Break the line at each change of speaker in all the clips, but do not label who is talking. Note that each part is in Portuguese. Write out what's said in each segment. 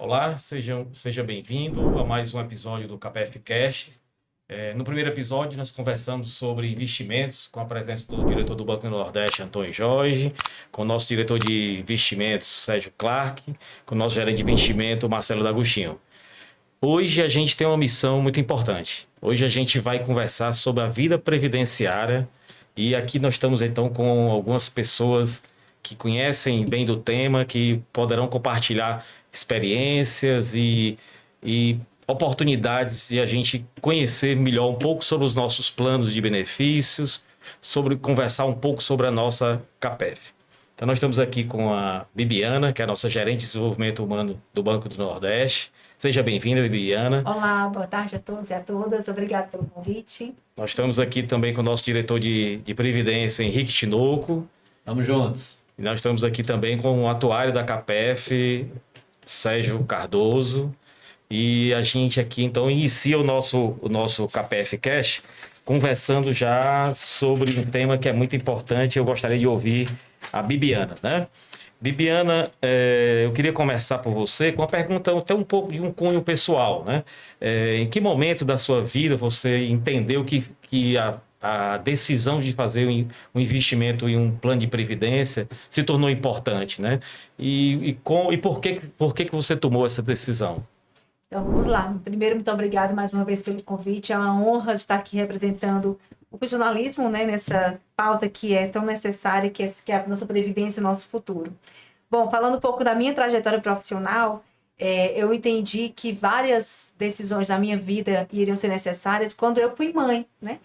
Olá, seja bem-vindo a mais um episódio do KPF Cast. No primeiro episódio, nós conversamos sobre investimentos com a presença do diretor do Banco do Nordeste, Antônio Jorge, com o nosso diretor de investimentos, Sérgio Clark, com o nosso gerente de investimento, Marcelo D'Agostinho. Hoje a gente tem uma missão muito importante. Hoje a gente vai conversar sobre a vida previdenciária e aqui nós estamos então com algumas pessoas que conhecem bem do tema, que poderão compartilhar experiências e oportunidades de a gente conhecer melhor um pouco sobre os nossos planos de benefícios, sobre conversar um pouco sobre a nossa CAPEF. Então nós estamos aqui com a Bibiana, que é a nossa gerente de desenvolvimento humano do Banco do Nordeste. Seja bem-vinda, Bibiana.
Olá, boa tarde a todos e a todas. Obrigada pelo convite.
Nós estamos aqui também com o nosso diretor de Previdência, Henrique Tinoco.
Estamos juntos.
E nós estamos aqui também com o atuário da CAPEF, Sérgio Cardoso. E a gente aqui, então, inicia o nosso KPF Cash conversando já sobre um tema que é muito importante. Eu gostaria de ouvir a Bibiana, né? Bibiana, eu queria começar por você com uma pergunta até um pouco de um cunho pessoal, né? Em que momento da sua vida você entendeu que a decisão de fazer um investimento em um plano de previdência se tornou importante, né? E por que você tomou essa decisão?
Então, vamos lá. Primeiro, muito obrigada mais uma vez pelo convite. É uma honra de estar aqui representando o profissionalismo, né, nessa pauta que é tão necessária, que é a nossa previdência e o nosso futuro. Bom, falando um pouco da minha trajetória profissional, eu entendi que várias decisões da minha vida iriam ser necessárias quando eu fui mãe, né?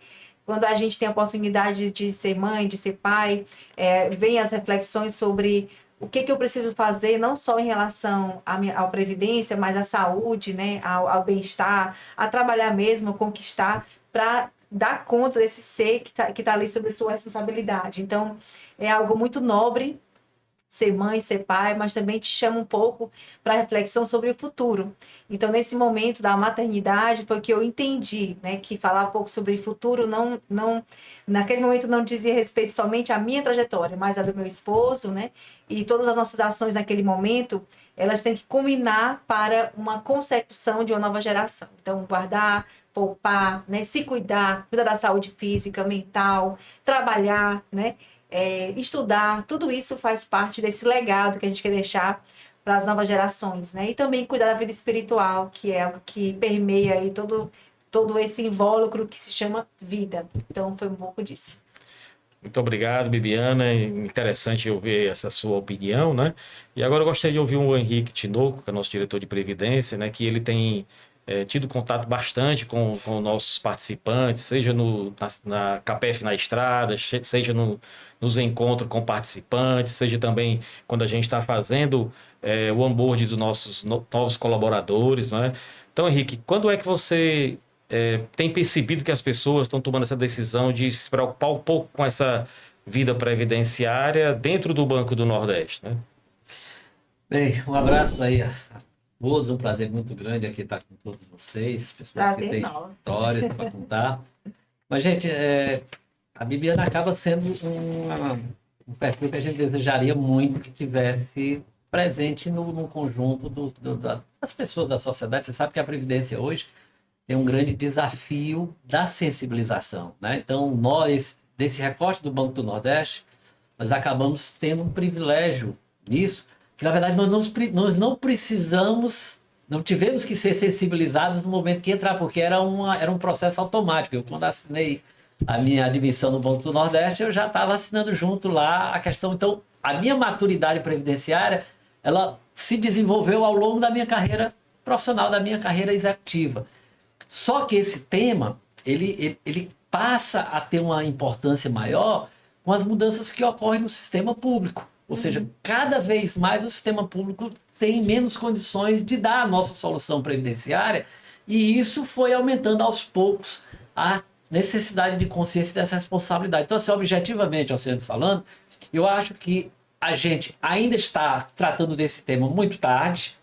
Quando a gente tem a oportunidade de ser mãe, de ser pai, vem as reflexões sobre o que eu preciso fazer, não só em relação à previdência, mas à saúde, né, ao bem-estar, a trabalhar mesmo, a conquistar, para dar conta desse ser que tá ali sob sua responsabilidade. Então, é algo muito nobre ser mãe, ser pai, mas também te chama um pouco para reflexão sobre o futuro. Então, nesse momento da maternidade, foi que eu entendi, né, que falar um pouco sobre futuro naquele momento não dizia respeito somente à minha trajetória, mas à do meu esposo, né, e todas as nossas ações naquele momento, elas têm que culminar para uma consecução de uma nova geração. Então, guardar, poupar, né, se cuidar da saúde física, mental, trabalhar, né, estudar, tudo isso faz parte desse legado que a gente quer deixar para as novas gerações, né? E também cuidar da vida espiritual, que é algo que permeia aí todo esse invólucro que se chama vida. Então, foi um pouco disso.
Muito obrigado, Bibiana. Interessante ouvir essa sua opinião, né? E agora eu gostaria de ouvir o Henrique Tinoco, que é nosso diretor de Previdência, né? Que ele tem tido contato bastante com nossos participantes, seja na CAPEF na estrada, seja nos encontros com participantes, seja também quando a gente está fazendo o onboard dos nossos novos colaboradores, né? Então, Henrique, quando é que você tem percebido que as pessoas estão tomando essa decisão de se preocupar um pouco com essa vida previdenciária dentro do Banco do Nordeste, né?
Bem, um abraço aí a todos, um prazer muito grande aqui estar com todos vocês, pessoas
Prazer
que têm
nosso.
histórias para contar. Mas, gente, a Bibiana acaba sendo um perfil que a gente desejaria muito que tivesse presente no conjunto das pessoas da sociedade. Você sabe que a Previdência hoje tem um grande desafio da sensibilização, né? Então, nós, desse recorte do Banco do Nordeste, nós acabamos tendo um privilégio nisso, que na verdade nós não precisamos, não tivemos que ser sensibilizados no momento que entrar, porque era um processo automático. Eu, quando assinei a minha admissão no Banco do Nordeste, eu já estava assinando junto lá a questão. Então, a minha maturidade previdenciária, ela se desenvolveu ao longo da minha carreira profissional, da minha carreira executiva. Só que esse tema, ele passa a ter uma importância maior com as mudanças que ocorrem no sistema público. Ou seja, cada vez mais o sistema público tem menos condições de dar a nossa solução previdenciária, e isso foi aumentando aos poucos a necessidade de consciência dessa responsabilidade. Então, assim, objetivamente, ao ser falando, eu acho que a gente ainda está tratando desse tema muito tarde,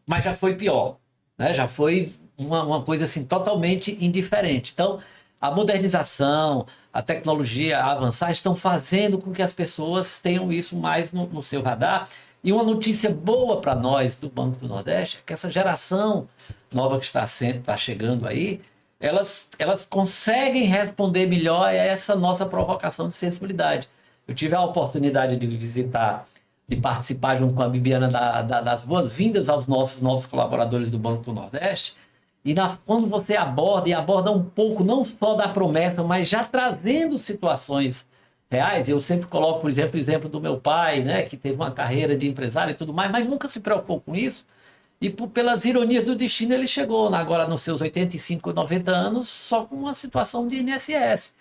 mas já foi pior, né? Já foi uma coisa assim totalmente indiferente. Então, a modernização, a tecnologia, a avançar estão fazendo com que as pessoas tenham isso mais no seu radar. E uma notícia boa para nós do Banco do Nordeste é que essa geração nova que está chegando aí, elas conseguem responder melhor a essa nossa provocação de sensibilidade. Eu tive a oportunidade de visitar, de participar junto com a Bibiana das boas-vindas aos nossos novos colaboradores do Banco do Nordeste. E quando você aborda um pouco, não só da promessa, mas já trazendo situações reais. Eu sempre coloco, por exemplo, o exemplo do meu pai, né, que teve uma carreira de empresário e tudo mais, mas nunca se preocupou com isso. E pelas ironias do destino, ele chegou agora nos seus 85, 90 anos, só com uma situação de INSS.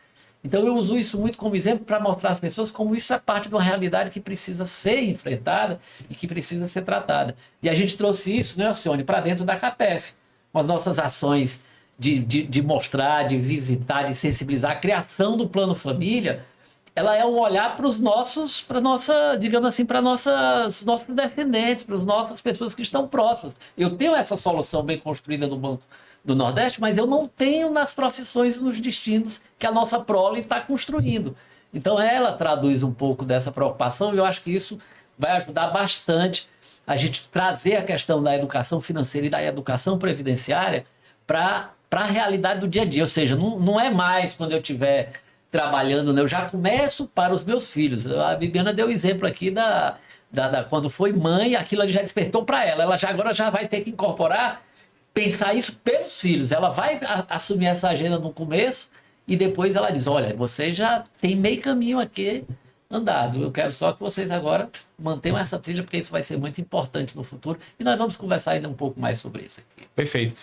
Então eu uso isso muito como exemplo para mostrar às pessoas como isso é parte de uma realidade que precisa ser enfrentada e que precisa ser tratada. E a gente trouxe isso, né, Alcione, para dentro da CAPEF, com as nossas ações de mostrar, de visitar, de sensibilizar. A criação do Plano Família, ela é um olhar para os nossos, para nossa, digamos assim, para nossos descendentes, para as nossas pessoas que estão próximas. Eu tenho essa solução bem construída no Banco do Nordeste, mas eu não tenho nas profissões, nos destinos que a nossa prole está construindo. Então ela traduz um pouco dessa preocupação e eu acho que isso vai ajudar bastante a gente trazer a questão da educação financeira e da educação previdenciária para a realidade do dia a dia. Ou seja, não é mais quando eu estiver trabalhando, né? Eu já começo para os meus filhos. A Bibiana deu o exemplo aqui quando foi mãe, aquilo ali já despertou para ela. Ela agora já vai ter que incorporar, pensar isso pelos filhos. Ela vai assumir essa agenda no começo e depois ela diz, olha, você já tem meio caminho aqui andado. Eu quero só que vocês agora mantenham essa trilha, porque isso vai ser muito importante no futuro. E nós vamos conversar ainda um pouco mais sobre isso aqui.
Perfeito.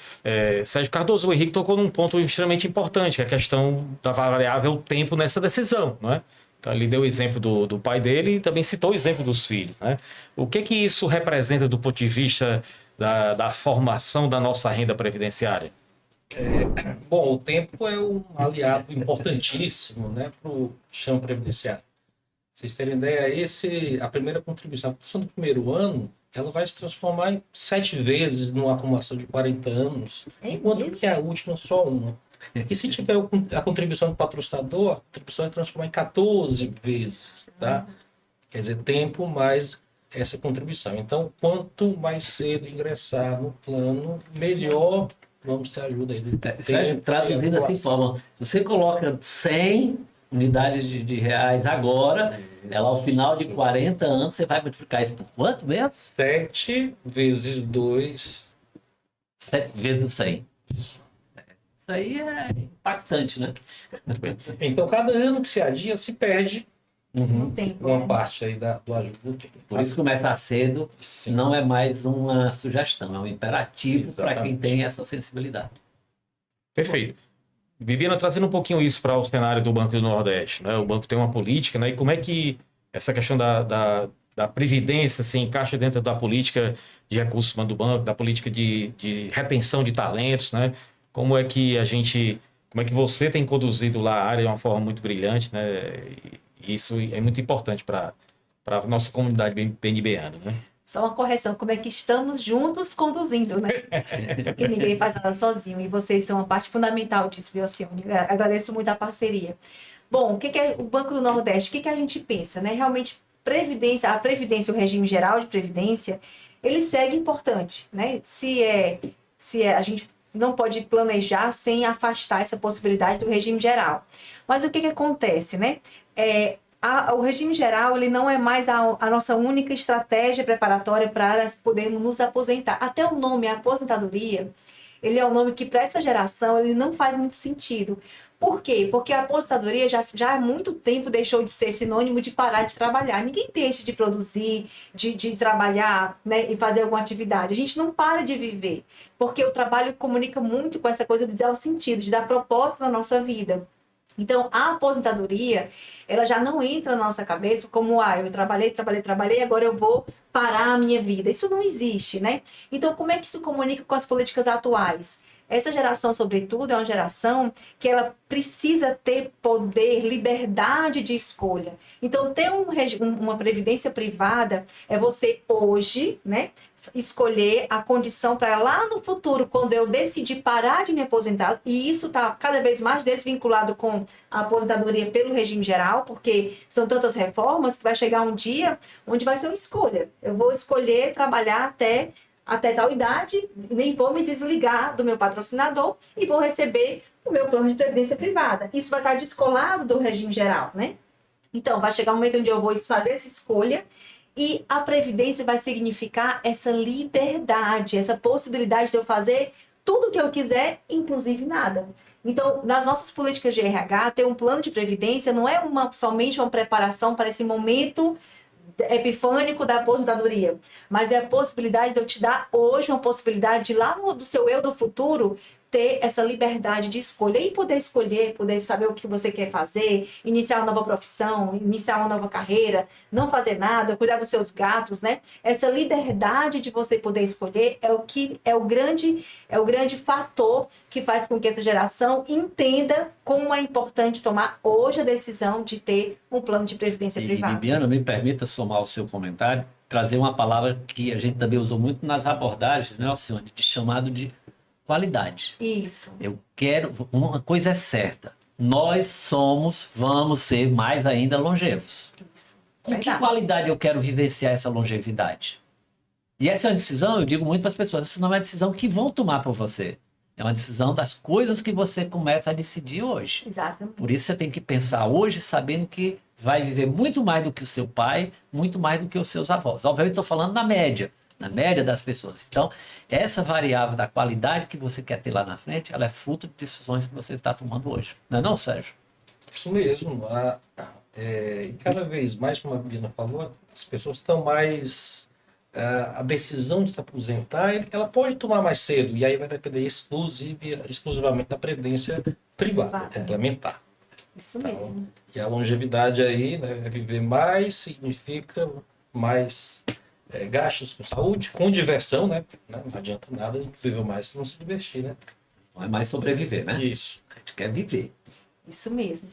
Sérgio Cardoso, o Henrique tocou num ponto extremamente importante, que é a questão da variável tempo nessa decisão, não é? Então, ele deu o exemplo do pai dele e também citou o exemplo dos filhos, né? O que isso representa do ponto de vista da formação da nossa renda previdenciária?
Bom, o tempo é um aliado importantíssimo, né, para o sistema previdenciário. Vocês terem ideia, a primeira contribuição, a contribuição do primeiro ano, ela vai se transformar em 7 vezes numa acumulação de 40 anos, enquanto que a última só uma. E se tiver a contribuição do patrocinador, a contribuição vai transformar em 14 vezes, tá? Quer dizer, tempo mais essa contribuição. Então, quanto mais cedo ingressar no plano, melhor vamos ter ajuda aí.
Sérgio, traduzindo assim, forma, você coloca 100 unidades de reais agora, ela ao final de 40 anos, você vai multiplicar isso por quanto mesmo?
7 vezes 2.
7 vezes 100. Isso aí é impactante, né?
Muito bem.
Então, cada ano que se adia, se perde
Tempo,
uma
né?
parte aí do ajuda do tempo.
Por isso começar cedo
Sim.
não é mais uma sugestão, é um imperativo para quem
Exatamente.
tem essa sensibilidade.
Perfeito. Bibiana, trazendo um pouquinho isso para o cenário do Banco do Nordeste, né? O banco tem uma política, né? E como é que essa questão da previdência se encaixa dentro da política de recursos humanos do banco, da política de retenção de talentos, né? Como é que você tem conduzido lá a área de uma forma muito brilhante, né? E isso é muito importante para a nossa comunidade BNBana, né?
Só uma correção, como é que estamos juntos conduzindo, né? Porque ninguém faz nada sozinho e vocês são uma parte fundamental disso, viu, Alcione? Agradeço muito a parceria. Bom, o que é o Banco do Nordeste? O que a gente pensa, né? Realmente, a Previdência, o regime geral de Previdência, ele segue importante, né? A gente não pode planejar sem afastar essa possibilidade do regime geral. Mas o que acontece, né? O regime geral ele não é mais a nossa única estratégia preparatória para podermos nos aposentar. Até o nome, a aposentadoria, ele é um nome que para essa geração ele não faz muito sentido. Por quê? Porque a aposentadoria já há muito tempo deixou de ser sinônimo de parar de trabalhar. Ninguém deixa de produzir, de trabalhar, né, e fazer alguma atividade. A gente não para de viver, porque o trabalho comunica muito com essa coisa de dar o sentido, de dar propósito na nossa vida. Então, a aposentadoria, ela já não entra na nossa cabeça como, eu trabalhei, agora eu vou parar a minha vida. Isso não existe, né? Então, como é que isso comunica com as políticas atuais? Essa geração, sobretudo, é uma geração que ela precisa ter poder, liberdade de escolha. Então, ter uma previdência privada é você hoje, né, escolher a condição para lá no futuro, quando eu decidir parar de me aposentar, e isso está cada vez mais desvinculado com a aposentadoria pelo regime geral, porque são tantas reformas que vai chegar um dia onde vai ser uma escolha. Eu vou escolher trabalhar até tal idade, nem vou me desligar do meu patrocinador e vou receber o meu plano de previdência privada. Isso vai estar descolado do regime geral, né? Então, vai chegar um momento onde eu vou fazer essa escolha e a previdência vai significar essa liberdade, essa possibilidade de eu fazer tudo o que eu quiser, inclusive nada. Então, nas nossas políticas de RH, ter um plano de previdência não é somente uma preparação para esse momento epifânico da aposentadoria, mas é a possibilidade de eu te dar hoje uma possibilidade de lá do seu eu do futuro ter essa liberdade de escolha e poder escolher, poder saber o que você quer fazer, iniciar uma nova profissão, iniciar uma nova carreira, não fazer nada, cuidar dos seus gatos, né? Essa liberdade de você poder escolher é o que é o grande fator que faz com que essa geração entenda como é importante tomar hoje a decisão de ter um plano de previdência privada.
Bibiana, me permita somar o seu comentário, trazer uma palavra que a gente também usou muito nas abordagens, né, Alcione, de chamado de qualidade.
Isso.
Eu quero... Uma coisa é certa. Nós vamos ser mais ainda longevos.
Isso.
Com que
Verdade.
qualidade eu quero vivenciar essa longevidade? E essa é uma decisão, eu digo muito para as pessoas, essa não é uma decisão que vão tomar por você. É uma decisão das coisas que você começa a decidir hoje.
Exatamente.
Por isso você tem que pensar hoje sabendo que vai viver muito mais do que o seu pai, muito mais do que os seus avós. Obviamente estou falando na média das pessoas. Então, essa variável da qualidade que você quer ter lá na frente, ela é fruto de decisões que você está tomando hoje. Não é não, Sérgio?
Isso mesmo. E cada vez mais, como a Bibiana falou, as pessoas estão mais... a decisão de se aposentar, ela pode tomar mais cedo, e aí vai depender exclusivamente da previdência privada, complementar.
Isso mesmo.
E a longevidade aí, né, viver mais significa mais gastos com saúde, com diversão, né? Não adianta nada a gente viver mais se não se divertir, né?
Não é mais sobreviver, né?
Isso.
A gente quer viver.
Isso mesmo.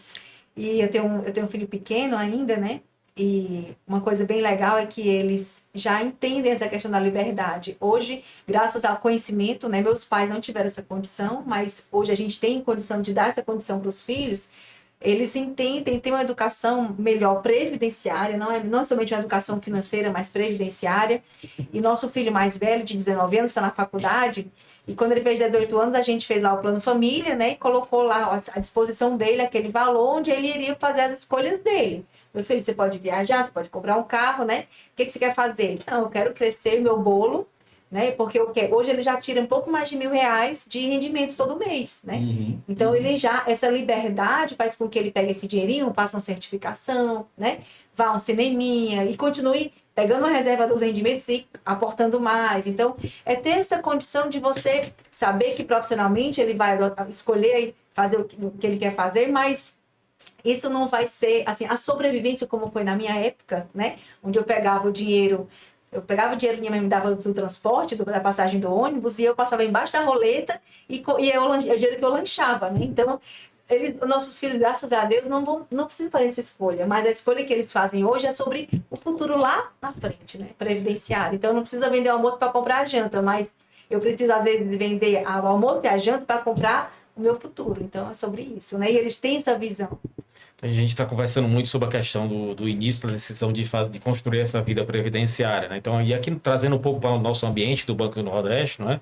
E eu tenho um filho pequeno ainda, né? E uma coisa bem legal é que eles já entendem essa questão da liberdade. Hoje, graças ao conhecimento, né? Meus pais não tiveram essa condição, mas hoje a gente tem condição de dar essa condição para os filhos. Eles entendem, têm uma educação melhor previdenciária, não é somente uma educação financeira, mas previdenciária. E nosso filho mais velho, de 19 anos, está na faculdade, e quando ele fez 18 anos, a gente fez lá o plano família, né, e colocou lá à disposição dele aquele valor onde ele iria fazer as escolhas dele. Meu filho, você pode viajar, você pode comprar um carro, né? O que você quer fazer? Não, eu quero crescer meu bolo, né? Porque hoje ele já tira um pouco mais de R$ 1.000 de rendimentos todo mês, né? Então ele essa liberdade faz com que ele pegue esse dinheirinho, faça uma certificação, né? Vá a um cineminha e continue pegando uma reserva dos rendimentos e aportando mais. Então, é ter essa condição de você saber que profissionalmente ele vai escolher e fazer o que ele quer fazer, mas isso não vai ser, assim, a sobrevivência como foi na minha época, né? Onde eu pegava o dinheiro que minha mãe me dava do transporte, da passagem do ônibus, e eu passava embaixo da roleta e é o dinheiro que eu lanchava, né? Então, nossos filhos, graças a Deus, não precisam fazer essa escolha, mas a escolha que eles fazem hoje é sobre o futuro lá na frente, né? Previdenciário. Então, não precisa vender o almoço para comprar a janta, mas eu preciso, às vezes, vender o almoço e a janta para comprar o meu futuro. Então, é sobre isso, né? E eles têm essa visão.
A gente está conversando muito sobre a questão do início da decisão de construir essa vida previdenciária, né? Então, e aqui trazendo um pouco para o nosso ambiente do Banco do Nordeste, não é?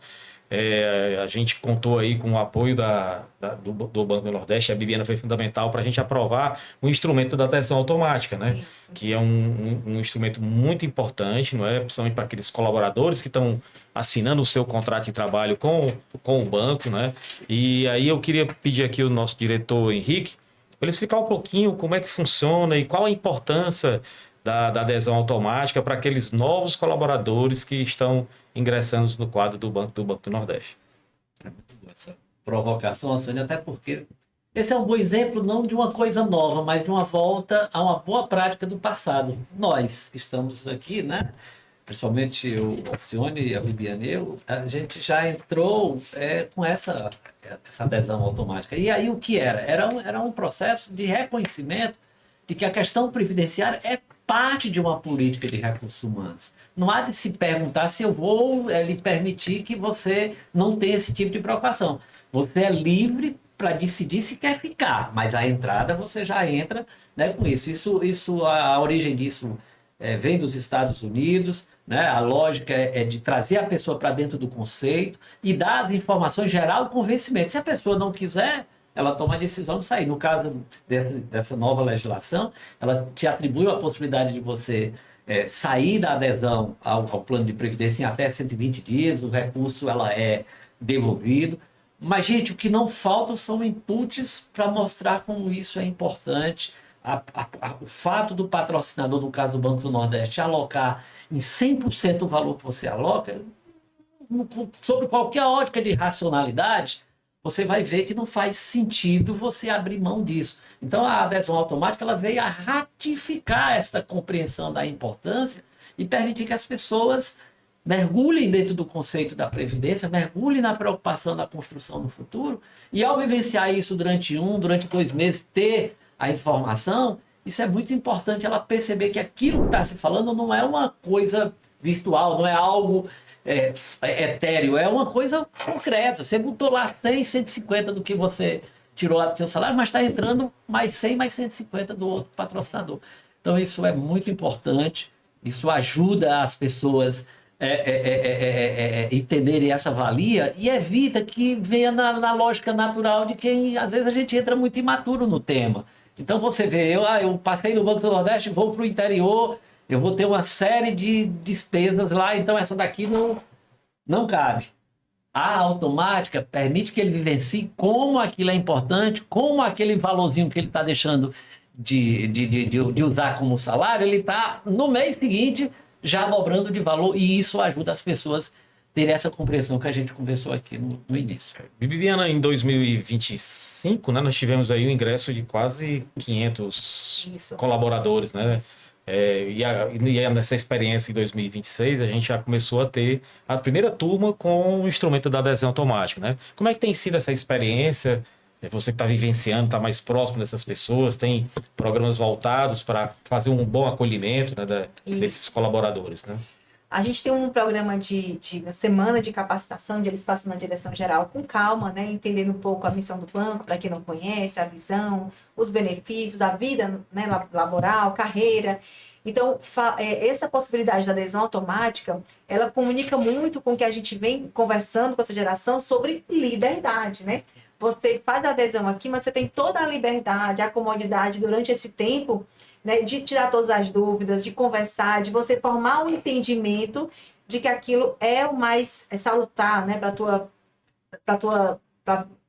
A gente contou aí com o apoio do Banco do Nordeste, a Bibiana foi fundamental para a gente aprovar o instrumento da adesão automática, né?
Isso.
Que é um instrumento muito importante, não é? Principalmente para aqueles colaboradores que estão assinando o seu contrato de trabalho com o banco, né? E aí eu queria pedir aqui ao nosso diretor Henrique, para ele explicar um pouquinho como é que funciona e qual a importância da adesão automática para aqueles novos colaboradores que estão ingressando no quadro do Banco do Nordeste.
É muito boa essa provocação, Sônia, até porque esse é um bom exemplo não de uma coisa nova, mas de uma volta a uma boa prática do passado. Nós que estamos aqui, né? Principalmente o Alcione e a Bibiana, a gente já entrou com essa adesão automática. E aí o que era? Era um processo de reconhecimento de que a questão previdenciária é parte de uma política de recursos humanos. Não há de se perguntar se eu vou lhe permitir que você não tenha esse tipo de preocupação. Você é livre para decidir se quer ficar, mas a entrada você já entra, né, com isso. A origem disso vem dos Estados Unidos, né? A lógica é de trazer a pessoa para dentro do conceito e dar as informações, gerar o convencimento. Se a pessoa não quiser, ela toma a decisão de sair. No caso dessa nova legislação, ela te atribui a possibilidade de você sair da adesão ao plano de previdência em até 120 dias, o recurso ela é devolvido. Mas, gente, o que não falta são inputs para mostrar como isso é importante. O fato do patrocinador, no caso do Banco do Nordeste, alocar em 100% o valor que você aloca, sobre qualquer ótica de racionalidade, você vai ver que não faz sentido você abrir mão disso. Então, a adesão automática ela veio a ratificar essa compreensão da importância e permitir que as pessoas mergulhem dentro do conceito da previdência, mergulhem na preocupação da construção do futuro, e ao vivenciar isso durante 2 meses, ter a informação, isso é muito importante ela perceber que aquilo que está se falando não é uma coisa virtual, não é algo etéreo, é uma coisa concreta. Você botou lá 100, 150 do que você tirou do seu salário, mas está entrando mais 100, mais 150 do outro patrocinador. Então isso é muito importante, isso ajuda as pessoas entenderem essa valia e evita que venha na lógica natural de quem, às vezes, a gente entra muito imaturo no tema. Então você vê, eu passei no Banco do Nordeste, vou para o interior, eu vou ter uma série de despesas lá, então essa daqui não cabe. A automática permite que ele vivencie como aquilo é importante, como aquele valorzinho que ele está deixando de usar como salário, ele está no mês seguinte já dobrando de valor, e isso ajuda as pessoas a terem essa compreensão que a gente conversou aqui no início.
Bibiana, em 2025, né, nós tivemos aí o ingresso de quase 500 colaboradores, né? E nessa experiência em 2026, a gente já começou a ter a primeira turma com o instrumento da adesão automática, né? Como é que tem sido essa experiência? Você que está vivenciando, está mais próximo dessas pessoas, tem programas voltados para fazer um bom acolhimento, né, desses colaboradores, né?
A gente tem um programa de uma semana de capacitação, onde eles passam na direção geral com calma, né, entendendo um pouco a missão do banco, para quem não conhece, a visão, os benefícios, a vida, né, laboral, carreira. Então, essa possibilidade da adesão automática, ela comunica muito com o que a gente vem conversando com essa geração sobre liberdade, né? Você faz a adesão aqui, mas você tem toda a liberdade, a comodidade durante esse tempo, né, de tirar todas as dúvidas, de conversar, de você formar um entendimento de que aquilo é o mais salutar, né,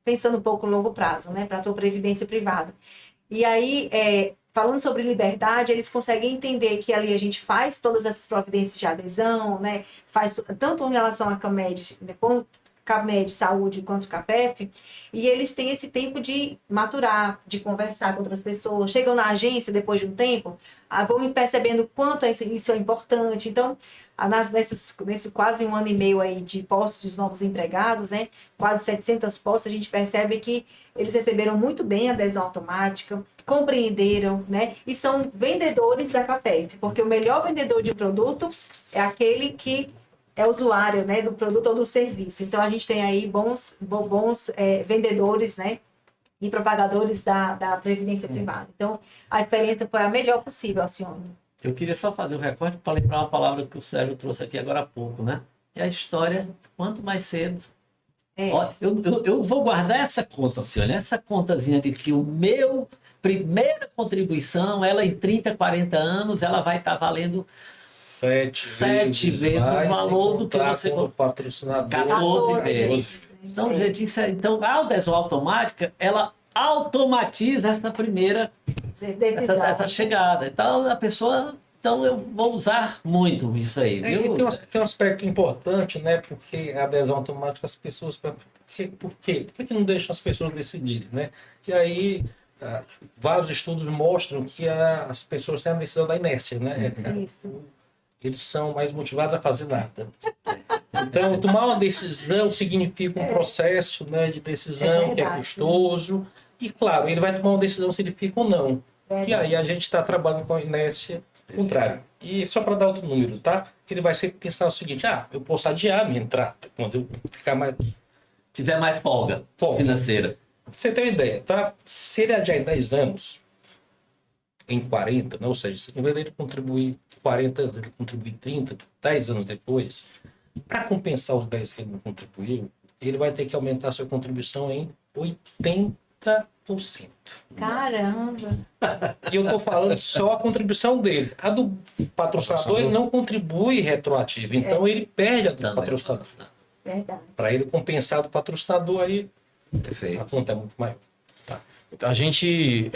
pensando um pouco no longo prazo, né, para a tua previdência privada. E aí, falando sobre liberdade, eles conseguem entender que ali a gente faz todas essas providências de adesão, né, faz tanto em relação à CAMED, né, CAMED Saúde quanto CAPEF, e eles têm esse tempo de maturar, de conversar com outras pessoas, chegam na agência depois de um tempo, vão percebendo quanto isso é importante. Então, nesse quase 1 ano e meio aí de posse dos novos empregados, né, quase 700 posses, a gente percebe que eles receberam muito bem a adesão automática, compreenderam, né, e são vendedores da CAPEF, porque o melhor vendedor de produto é aquele que é usuário, né, do produto ou do serviço. Então, a gente tem aí bons vendedores, né, e propagadores da previdência privada. Então, a experiência foi a melhor possível, Alcione.
Eu queria só fazer um recorte para lembrar uma palavra que o Sérgio trouxe aqui agora há pouco, né? É a história, quanto mais cedo. Ó, eu vou guardar essa conta, Alcione, essa contazinha de que o meu primeira contribuição, ela em 30, 40 anos, ela vai estar valendo 7 vezes o valor do que você
comprou. Patrocinador
14 vezes. Então, gente, então a adesão automática, ela automatiza essa primeira essa chegada. Então, a pessoa... Então, eu vou usar muito isso aí, viu?
Tem um aspecto importante, né? Porque a adesão automática, as pessoas... Por quê? Por que não deixam as pessoas decidirem, né? E aí... vários estudos mostram que as pessoas têm a decisão da inércia, né?
Isso.
Eles são mais motivados a fazer nada. Então, tomar uma decisão significa um processo, né, de decisão que é custoso. E, claro, ele vai tomar uma decisão se ele fica ou não. E aí a gente está trabalhando com a inércia Contrário. E só para dar outro número, tá? Ele vai sempre pensar o seguinte: eu posso adiar a minha entrada quando eu ficar mais.
Tiver mais folga financeira.
Você tem uma ideia, tá? Se ele adiar em 10 anos, em 40, né? Ou seja, em vez dele contribuir 40 anos, ele contribuir 30, 10 anos depois, para compensar os 10 que ele não contribuiu, ele vai ter que aumentar a sua contribuição em 80%.
Caramba!
E eu estou falando só a contribuição dele. A do patrocinador, ele não contribui retroativo. Então, ele perde a do patrocinador.
Verdade.
Para ele compensar do patrocinador, aí
Perfeito.
a conta é muito maior.
Tá. A gente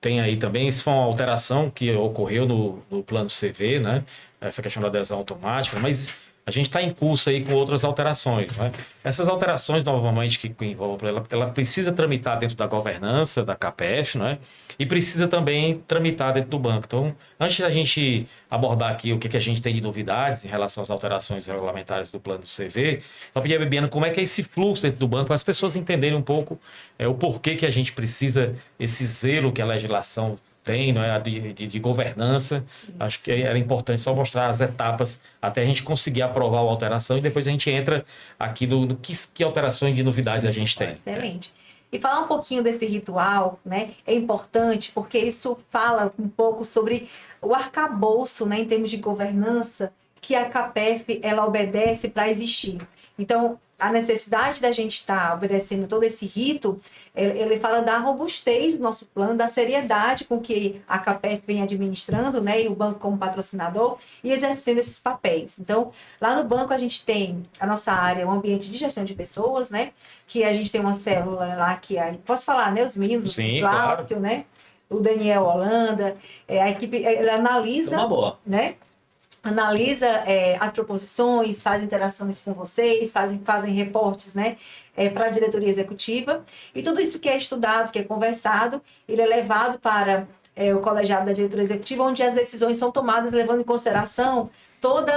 tem aí também, isso foi uma alteração que ocorreu no plano CV, né? Essa questão da adesão automática, mas a gente está em curso aí com outras alterações, né? Essas alterações, novamente, que envolvem, ela precisa tramitar dentro da governança da CAPEF, né? E precisa também tramitar dentro do banco. Então, antes da gente abordar aqui o que a gente tem de novidades em relação às alterações regulamentares do plano CV, só pedir a Bibiana como é que é esse fluxo dentro do banco, para as pessoas entenderem um pouco o porquê que a gente precisa, esse zelo que a legislação tem, não é, de governança. Acho que era importante só mostrar as etapas até a gente conseguir aprovar a alteração e depois a gente entra aqui no que alterações de novidades a gente tem.
Excelente. E falar um pouquinho desse ritual, né, é importante porque isso fala um pouco sobre o arcabouço, né, em termos de governança, que a CAPEF ela obedece para existir. Então, a necessidade da gente estar obedecendo todo esse rito, ele fala da robustez do nosso plano, da seriedade com que a CAPEF vem administrando, né, e o banco como patrocinador, e exercendo esses papéis. Então, lá no banco a gente tem a nossa área, o ambiente de gestão de pessoas, né, que a gente tem uma célula lá que posso falar, né, os meninos,
Sim,
o Cláudio,
claro.
né, o Daniel Holanda, a equipe, ele analisa,
Uma boa.
né, analisa as proposições, faz interações com vocês, fazem reportes, né, para a diretoria executiva, e tudo isso que é estudado, que é conversado, ele é levado para o colegiado da diretoria executiva, onde as decisões são tomadas levando em consideração todo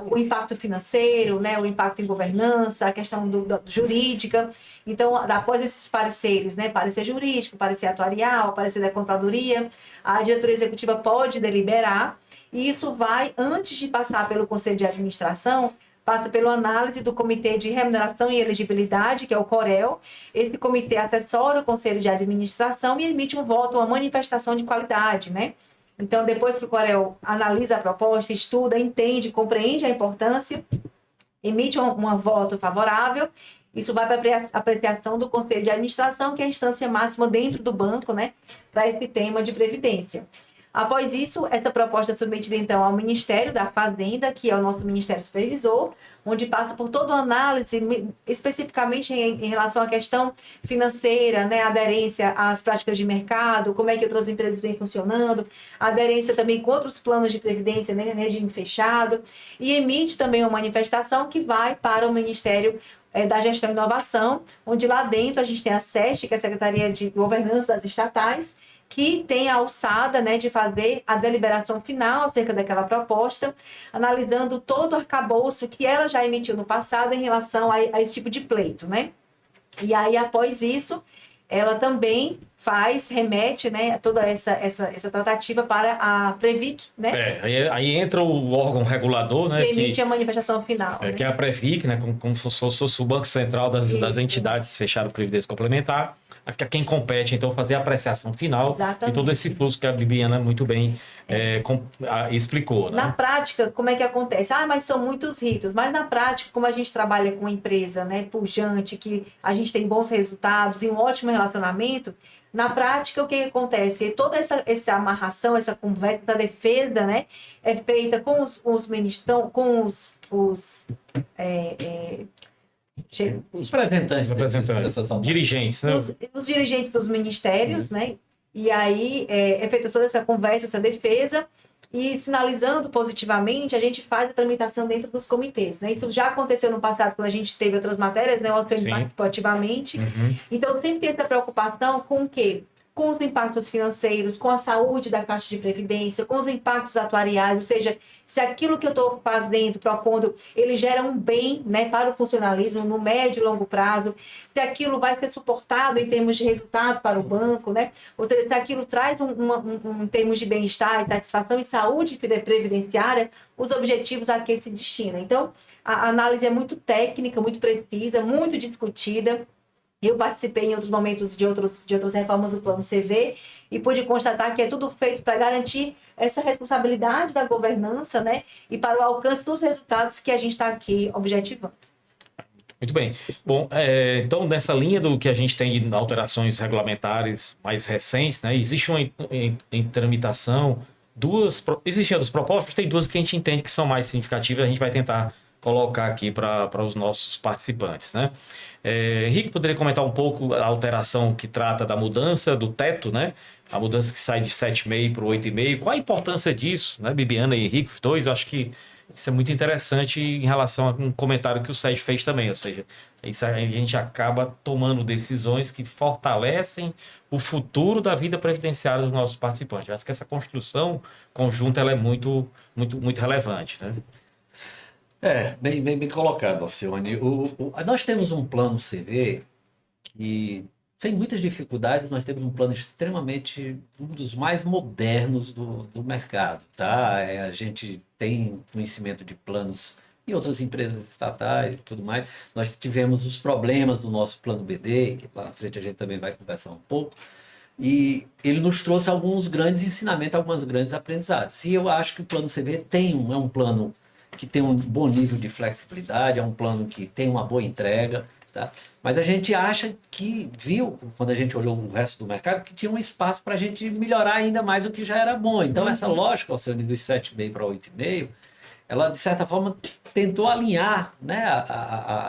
o impacto financeiro, né, o impacto em governança, a questão jurídica. Então, após esses pareceres, né, parecer jurídico, parecer atuarial, parecer da contadoria, a diretoria executiva pode deliberar. E isso vai, antes de passar pelo Conselho de Administração, passa pela análise do Comitê de Remuneração e Elegibilidade, que é o COREL. Esse comitê assessora o Conselho de Administração e emite um voto, uma manifestação de qualidade, né? Então, depois que o COREL analisa a proposta, estuda, entende, compreende a importância, emite um voto favorável, isso vai para a apreciação do Conselho de Administração, que é a instância máxima dentro do banco, né, para esse tema de previdência. Após isso, essa proposta é submetida, então, ao Ministério da Fazenda, que é o nosso Ministério Supervisor, onde passa por toda uma análise, especificamente em relação à questão financeira, né, aderência às práticas de mercado, como é que outras empresas vêm funcionando, aderência também com outros planos de previdência, né, regime fechado, e emite também uma manifestação que vai para o Ministério da Gestão e Inovação, onde lá dentro a gente tem a SEST, que é a Secretaria de Governança das Estatais, que tem a alçada, né, de fazer a deliberação final acerca daquela proposta, analisando todo o arcabouço que ela já emitiu no passado em relação a esse tipo de pleito, né? E aí, após isso, ela também remete, né, toda essa tratativa para a Previc, né?
Aí entra o órgão regulador, né?
Que emite a manifestação final. Né?
Que é a Previc, né? Como se fosse o Banco Central das entidades fechadas de Previdência Complementar. Quem compete, então, fazer a apreciação final.
Exatamente.
E todo esse fluxo que a Bibiana muito bem explicou. Né?
Na prática, como é que acontece? Mas são muitos ritos. Mas na prática, como a gente trabalha com uma empresa, né, pujante, que a gente tem bons resultados e um ótimo relacionamento, na prática, o que acontece? Toda essa amarração, essa conversa, essa defesa, né, é feita com os ministros, com os
representantes,
dirigentes, né?
Os dirigentes dos ministérios, né? E aí é feita toda essa conversa, essa defesa, e sinalizando positivamente, a gente faz a tramitação dentro dos comitês, né? Isso já aconteceu no passado, quando a gente teve outras matérias, né? O Australiano participou ativamente.
Uhum.
Então, sempre tem essa preocupação com o quê? com os impactos financeiros, com a saúde da Caixa de Previdência, com os impactos atuariais, ou seja, se aquilo que eu estou fazendo, propondo, ele gera um bem, né, para o funcionalismo no médio e longo prazo, se aquilo vai ser suportado em termos de resultado para o banco, né, ou seja, se aquilo traz em termos de bem-estar, satisfação e saúde previdenciária, os objetivos a que se destina. Então, a análise é muito técnica, muito precisa, muito discutida. Eu participei em outros momentos de outras reformas do Plano CV e pude constatar que é tudo feito para garantir essa responsabilidade da governança, né? E para o alcance dos resultados que a gente está aqui objetivando.
Muito bem. Bom, então, nessa linha do que a gente tem de alterações regulamentares mais recentes, né? Existe uma em tramitação, existem outras propostas, tem duas que a gente entende que são mais significativas, a gente vai tentar colocar aqui para os nossos participantes, né? Henrique, poderia comentar um pouco a alteração que trata da mudança do teto, né? A mudança que sai de 7,5 para o 8,5. Qual a importância disso, né? Bibiana e Henrique, os dois, eu acho que isso é muito interessante em relação a um comentário que o Sérgio fez também, ou seja, isso a gente acaba tomando decisões que fortalecem o futuro da vida previdenciária dos nossos participantes. Eu acho que essa construção conjunta ela é muito, muito, muito relevante, né?
Bem colocado, Alcione. Nós temos um plano CV que, sem muitas dificuldades, nós temos um plano extremamente, um dos mais modernos do mercado, tá? A gente tem conhecimento de planos em outras empresas estatais e tudo mais. Nós tivemos os problemas do nosso plano BD, que lá na frente a gente também vai conversar um pouco, e ele nos trouxe alguns grandes ensinamentos, algumas grandes aprendizados. E eu acho que o plano CV é um plano que tem um bom nível de flexibilidade, é um plano que tem uma boa entrega, tá? Mas a gente acha que viu, quando a gente olhou o resto do mercado, que tinha um espaço para a gente melhorar ainda mais o que já era bom. Então, essa lógica, ao seu nível de 7,5 para 8,5, ela, de certa forma, tentou alinhar, né,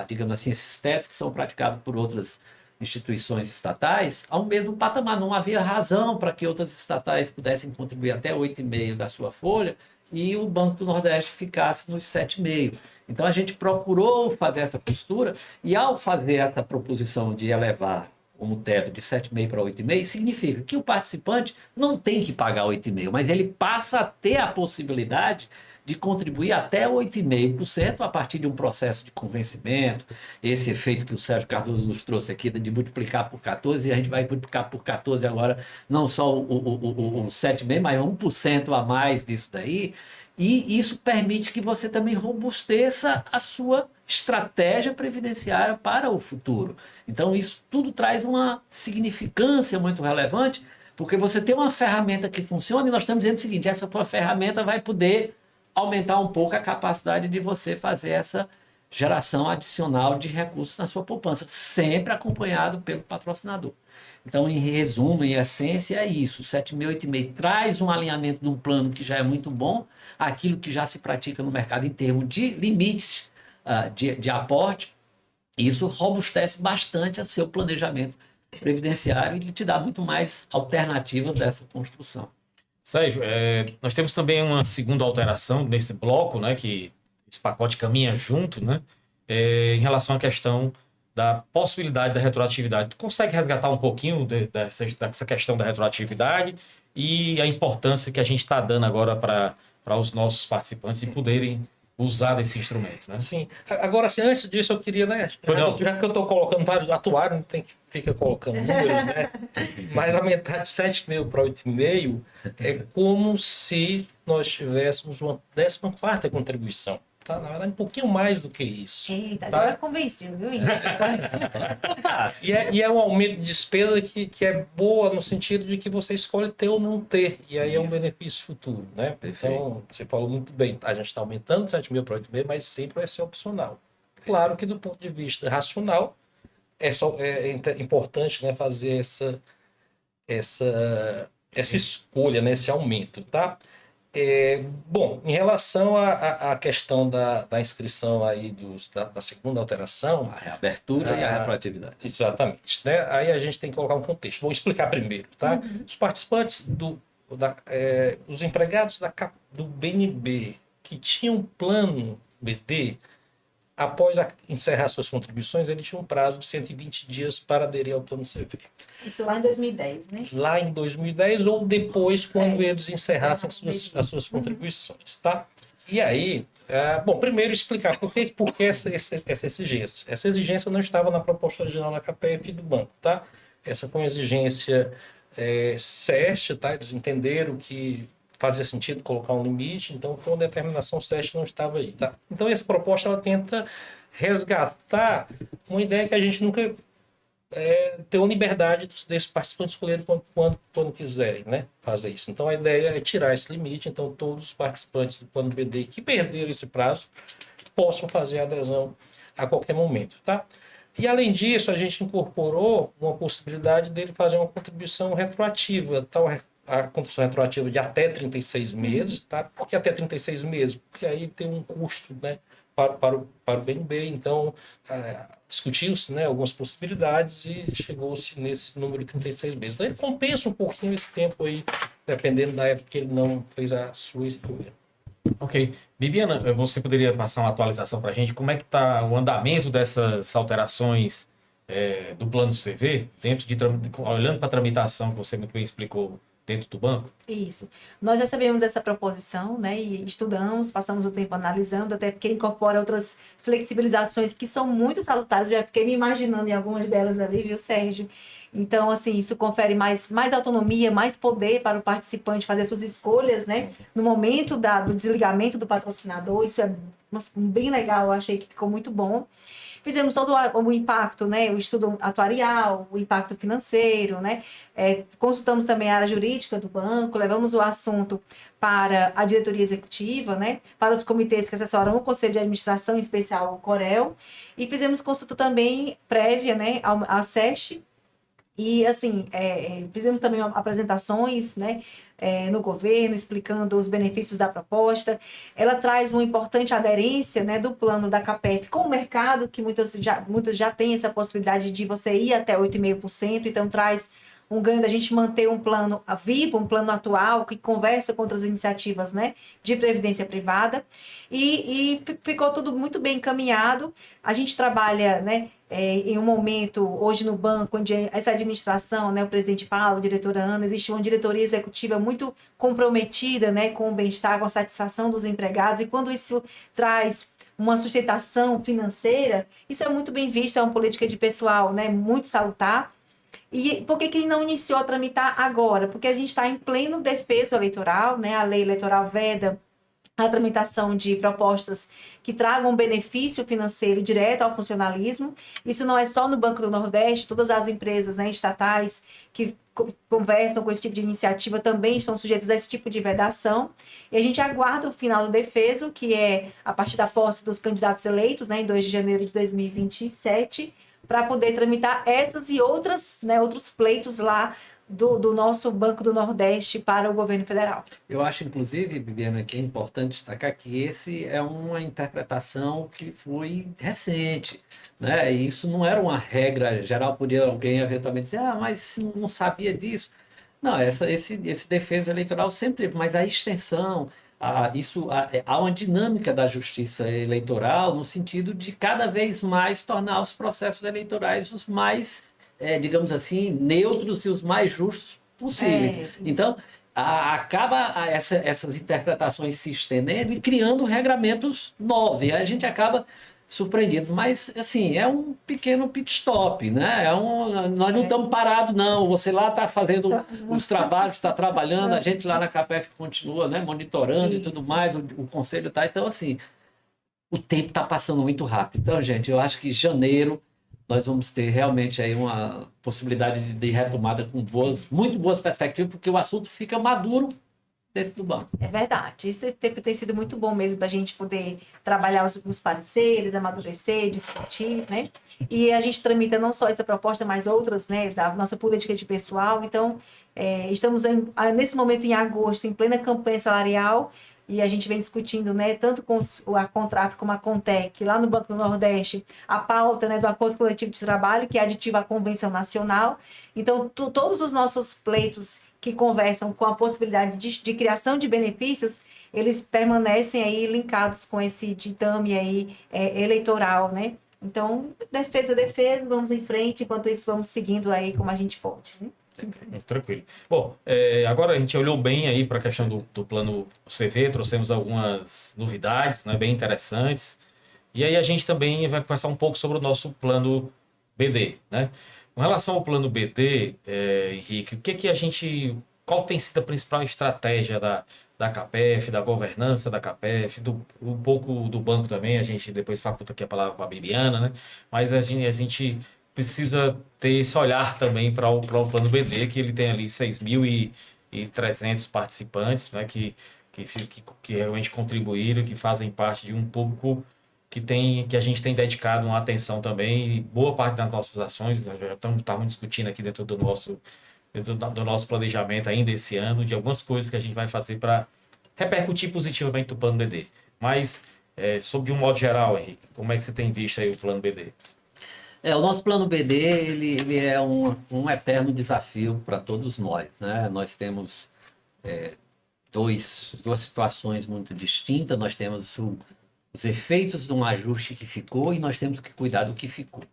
digamos assim, esses testes que são praticados por outras instituições estatais ao mesmo patamar. Não havia razão para que outras estatais pudessem contribuir até 8,5 da sua folha e o Banco do Nordeste ficasse nos 7,5. Então, a gente procurou fazer essa postura e, ao fazer essa proposição de elevar como teto de 7,5 para 8,5, significa que o participante não tem que pagar 8,5, mas ele passa a ter a possibilidade de contribuir até 8,5% a partir de um processo de convencimento, esse efeito que o Sérgio Cardoso nos trouxe aqui de multiplicar por 14, e a gente vai multiplicar por 14 agora, não só o 7,5, mas 1% a mais disso daí, e isso permite que você também robusteça a sua estratégia previdenciária para o futuro. Então, isso tudo traz uma significância muito relevante, porque você tem uma ferramenta que funciona e nós estamos dizendo o seguinte, essa tua ferramenta vai poder aumentar um pouco a capacidade de você fazer essa geração adicional de recursos na sua poupança, sempre acompanhado pelo patrocinador. Então, em resumo, em essência, é isso. 7,5, 8,5 traz um alinhamento de um plano que já é muito bom, aquilo que já se pratica no mercado em termos de limites de aporte. Isso robustece bastante o seu planejamento previdenciário e te dá muito mais alternativas dessa construção.
Sérgio, nós temos também uma segunda alteração nesse bloco, né, que esse pacote caminha junto, né, em relação à questão da possibilidade da retroatividade. Tu consegue resgatar um pouquinho dessa questão da retroatividade e a importância que a gente está dando agora para os nossos participantes e poderem usar desse instrumento, né?
Sim. Agora, assim, antes disso, eu queria, né? Já que eu estou colocando vários atuários, não tem que fica colocando números, né? Mas aumentar de 7,5 para 8,5 é como se nós tivéssemos uma 14ª contribuição. Tá? Na verdade, um pouquinho mais do que isso.
Eita,
tá?
agora convenceu, viu, Henrique?
E é um aumento de despesa que é boa no sentido de que você escolhe ter ou não ter. E aí é um benefício futuro, né?
Perfeito.
Então, você falou muito bem. A gente está aumentando de 7,5 para 8,5, mas sempre vai ser opcional. Claro que do ponto de vista racional, é importante, né, fazer essa escolha, né, esse aumento, tá? Bom, em relação à questão da inscrição aí da segunda alteração...
A reabertura e a retroatividade.
Exatamente. Né? Aí a gente tem que colocar um contexto. Vou explicar primeiro. Tá? Os participantes, os empregados do BNB que tinham plano BD, após encerrar suas contribuições, ele tinha um prazo de 120 dias para aderir ao plano CV.
Isso lá em 2010, né?
Lá em 2010 ou depois, quando eles encerrassem
encerrar
as suas contribuições, tá? E aí, bom, primeiro explicar por que essa exigência. Essa exigência não estava na proposta original da CAPEF do banco, tá? Essa foi uma exigência SEST, tá? Eles entenderam que fazia sentido colocar um limite, então foi uma determinação SEST, não estava aí, tá? Então essa proposta ela tenta resgatar uma ideia que a gente nunca ter uma liberdade desses participantes escolherem quando quiserem, né, fazer isso. Então a ideia é tirar esse limite, então todos os participantes do plano BD que perderam esse prazo possam fazer a adesão a qualquer momento, tá? E além disso, a gente incorporou uma possibilidade dele fazer uma contribuição retroativa, tal a contribuição retroativa de até 36 meses, tá? Por que até 36 meses? Porque aí tem um custo, né, para o BNB, então discutiu-se, né, algumas possibilidades e chegou-se nesse número de 36 meses. Então ele compensa um pouquinho esse tempo aí, dependendo da época que ele não fez a sua escolha.
Ok. Bibiana, você poderia passar uma atualização para a gente? Como é que está o andamento dessas alterações do plano CV, olhando para a tramitação que você muito bem explicou dentro do banco?
Isso. Nós recebemos essa proposição, né, e estudamos, passamos o tempo analisando, até porque incorpora outras flexibilizações que são muito salutares. Já fiquei me imaginando em algumas delas ali, viu, Sérgio? Então, assim, isso confere mais autonomia, mais poder para o participante fazer suas escolhas, né, no momento do desligamento do patrocinador. Isso é bem legal, eu achei que ficou muito bom. Fizemos todo o impacto, né, o estudo atuarial, o impacto financeiro, né, consultamos também a área jurídica do banco, levamos o assunto para a diretoria executiva, né, para os comitês que assessoram o Conselho de Administração, em especial o Corel, e fizemos consulta também prévia, né, à SEST. E, assim, fizemos também apresentações, né, no governo, explicando os benefícios da proposta. Ela traz uma importante aderência, né, do plano da CAPEF com o mercado, que muitas já têm essa possibilidade de você ir até 8,5%, então traz um ganho da gente manter um plano vivo, um plano atual, que conversa com outras iniciativas, né, de previdência privada, e ficou tudo muito bem encaminhado. A gente trabalha, né, em um momento, hoje no banco, onde essa administração, né, o presidente Paulo, a diretora Ana, existe uma diretoria executiva muito comprometida, né, com o bem-estar, com a satisfação dos empregados, e quando isso traz uma sustentação financeira, isso é muito bem visto, é uma política de pessoal, né, muito salutar. E por que não iniciou a tramitar agora? Porque a gente está em pleno defeso eleitoral, né? A lei eleitoral veda a tramitação de propostas que tragam benefício financeiro direto ao funcionalismo. Isso não é só no Banco do Nordeste, todas as empresas, né, estatais que conversam com esse tipo de iniciativa também estão sujeitas a esse tipo de vedação. E a gente aguarda o final do defeso, que é a partir da posse dos candidatos eleitos, né, em 2 de janeiro de 2027, para poder tramitar essas e outras, né, outros pleitos lá do nosso Banco do Nordeste para o governo federal.
Eu acho, inclusive, Bibiana, que é importante destacar que esse é uma interpretação que foi recente, né? E isso não era uma regra geral, podia alguém eventualmente dizer, mas não sabia disso. Não, esse defeso eleitoral sempre teve, mas a extensão, há uma dinâmica da justiça eleitoral no sentido de cada vez mais tornar os processos eleitorais os mais, digamos assim, neutros e os mais justos possíveis. Então, acaba essas interpretações se estendendo e criando regramentos novos, e a gente acaba surpreendido, mas assim, é um pequeno pit stop, né? Nós não estamos parados, não. Você lá está fazendo os trabalhos, está trabalhando, a gente lá na CAPEF continua, né, monitorando e tudo mais, o conselho está. Então, assim, o tempo está passando muito rápido. Então, gente, eu acho que em janeiro nós vamos ter realmente aí uma possibilidade de retomada com muito boas perspectivas, porque o assunto fica maduro dentro do banco.
É verdade. Isso tem sido muito bom mesmo para a gente poder trabalhar os pareceres, amadurecer, discutir, né? E a gente tramita não só essa proposta, mas outras, né, da nossa política de pessoal. Então, estamos nesse momento em agosto, em plena campanha salarial, e a gente vem discutindo, né, tanto com a Contraf como a Contec, lá no Banco do Nordeste, a pauta, né, do Acordo Coletivo de Trabalho, que é aditiva à Convenção Nacional. Então, todos os nossos pleitos que conversam com a possibilidade de criação de benefícios, eles permanecem aí linkados com esse ditame aí eleitoral, né? Então, defesa, vamos em frente, enquanto isso vamos seguindo aí como a gente pode, né?
Tranquilo. Bom, agora a gente olhou bem aí para a questão do plano CV, trouxemos algumas novidades, né, bem interessantes. E aí a gente também vai conversar um pouco sobre o nosso plano BD, né? Com relação ao plano BD, Henrique, qual tem sido a principal estratégia da CAPEF, da governança da CAPEF, um pouco do banco também, a gente depois faculta aqui a palavra para a Bibiana, né? Mas a gente precisa ter esse olhar também para o plano BD, que ele tem ali 6.300 participantes, né, que realmente contribuíram, que fazem parte de um público que a gente tem dedicado uma atenção também, e boa parte das nossas ações, já estamos discutindo aqui dentro do nosso planejamento ainda esse ano, de algumas coisas que a gente vai fazer para repercutir positivamente o plano BD. Mas, sobre de um modo geral, Henrique, como é que você tem visto aí o plano BD?
O nosso plano BD ele é um eterno desafio para todos nós, né? Nós temos duas situações muito distintas. Nós temos os efeitos de um ajuste que ficou e nós temos que cuidar do que ficou.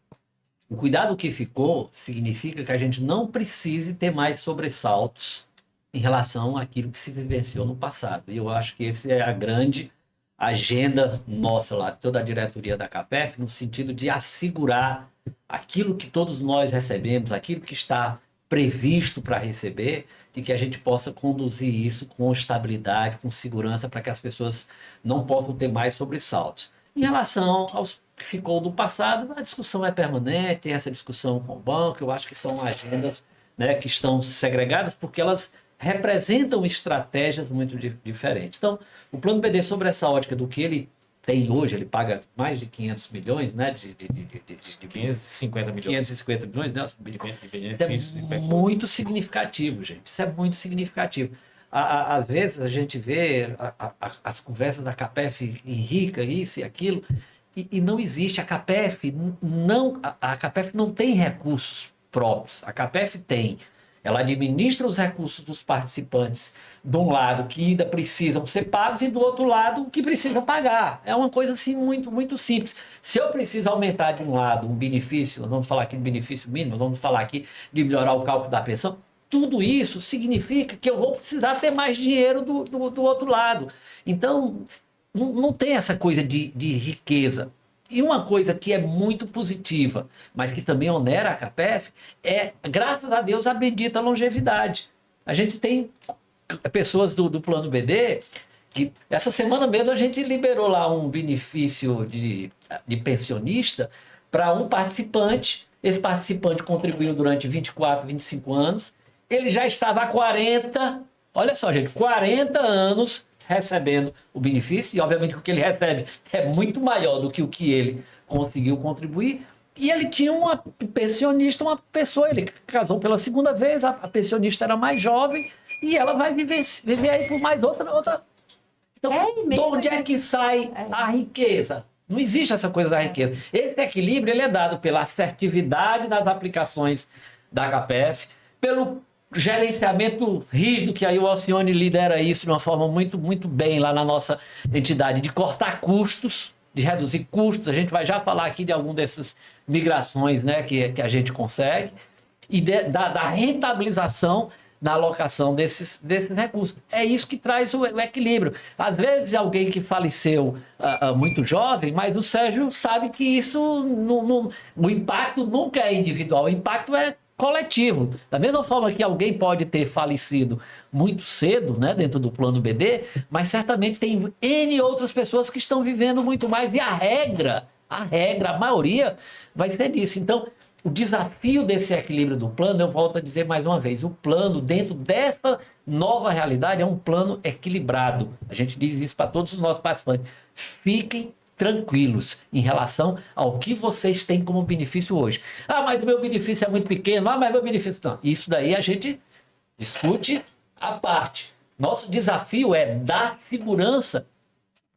O cuidar do que ficou significa que a gente não precise ter mais sobressaltos em relação àquilo que se vivenciou no passado. E eu acho que essa é a grande agenda nossa lá, toda a diretoria da CAPEF, no sentido de assegurar aquilo que todos nós recebemos, aquilo que está previsto para receber, de que a gente possa conduzir isso com estabilidade, com segurança, para que as pessoas não possam ter mais sobressaltos. Em relação aos que ficou do passado, a discussão é permanente, tem essa discussão com o banco, eu acho que são agendas, né, que estão segregadas, porque elas representam estratégias muito diferentes. Então, o plano BD, sobre essa ótica do que ele tem hoje, ele paga mais de 500 milhões, né? De
550 milhões.
550 milhões, né? Isso é
benefícios.
muito significativo, gente. Isso é muito significativo. Às vezes a gente vê as conversas da CAPEF enrica, isso e aquilo, e não existe. A CAPEF não tem recursos próprios. A CAPEF tem. Ela administra os recursos dos participantes de um lado que ainda precisam ser pagos e do outro lado que precisa pagar. É uma coisa assim muito, muito simples. Se eu preciso aumentar de um lado um benefício, nós vamos falar aqui de benefício mínimo, nós vamos falar aqui de melhorar o cálculo da pensão, tudo isso significa que eu vou precisar ter mais dinheiro do outro lado. Então, não tem essa coisa de riqueza. E uma coisa que é muito positiva, mas que também onera a CAPEF, é, graças a Deus, a bendita longevidade. A gente tem pessoas do plano BD que essa semana mesmo a gente liberou lá um benefício de pensionista para um participante. Esse participante contribuiu durante 24, 25 anos. Ele já estava há 40, olha só, gente, 40 anos recebendo o benefício, e obviamente o que ele recebe é muito maior do que o que ele conseguiu contribuir, e ele tinha uma pensionista, uma pessoa, ele casou pela segunda vez, a pensionista era mais jovem, e ela vai viver aí por mais outra. Então, de onde é que sai a riqueza? Não existe essa coisa da riqueza. Esse equilíbrio ele é dado pela assertividade das aplicações da CAPEF, pelo gerenciamento rígido, que aí o Alcione lidera isso de uma forma muito, muito bem lá na nossa entidade, de cortar custos, de reduzir custos. A gente vai já falar aqui de alguma dessas migrações, né, que a gente consegue, e da rentabilização da alocação desses recursos. É isso que traz o equilíbrio. Às vezes alguém que faleceu muito jovem, mas o Sérgio sabe que isso o impacto nunca é individual, o impacto é coletivo. Da mesma forma que alguém pode ter falecido muito cedo, né, dentro do plano BD, mas certamente tem N outras pessoas que estão vivendo muito mais, e a maioria vai ser disso. Então, o desafio desse equilíbrio do plano, eu volto a dizer mais uma vez, o plano dentro dessa nova realidade é um plano equilibrado. A gente diz isso para todos os nossos participantes. Fiquem tranquilos em relação ao que vocês têm como benefício hoje. Ah, mas o meu benefício é muito pequeno. Ah, mas meu benefício... Não, isso daí a gente discute à parte. Nosso desafio é dar segurança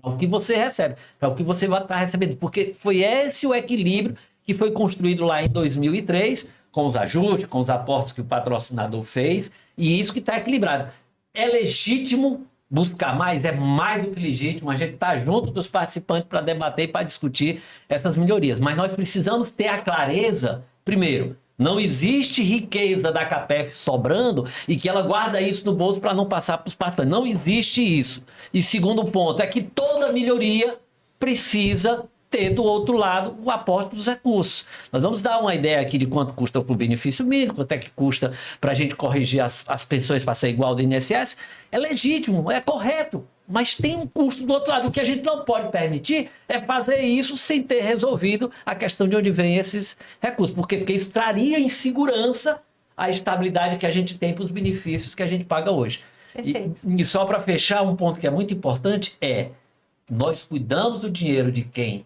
ao que você recebe, para o que você vai estar recebendo, porque foi esse o equilíbrio que foi construído lá em 2003, com os ajustes, com os aportes que o patrocinador fez, e isso que está equilibrado. É legítimo buscar mais, é mais do que legítimo, a gente está junto dos participantes para debater e para discutir essas melhorias, mas nós precisamos ter a clareza, primeiro, não existe riqueza da CAPEF sobrando e que ela guarda isso no bolso para não passar para os participantes. Não existe isso. E segundo ponto é que toda melhoria precisa ter do outro lado o aporte dos recursos. Nós vamos dar uma ideia aqui de quanto custa o benefício mínimo, quanto é que custa para a gente corrigir as pensões para ser igual ao do INSS. É legítimo, é correto, mas tem um custo do outro lado. O que a gente não pode permitir é fazer isso sem ter resolvido a questão de onde vêm esses recursos. Por quê? Porque isso traria insegurança à estabilidade que a gente tem para os benefícios que a gente paga hoje. E só para fechar, um ponto que é muito importante é nós cuidamos do dinheiro de quem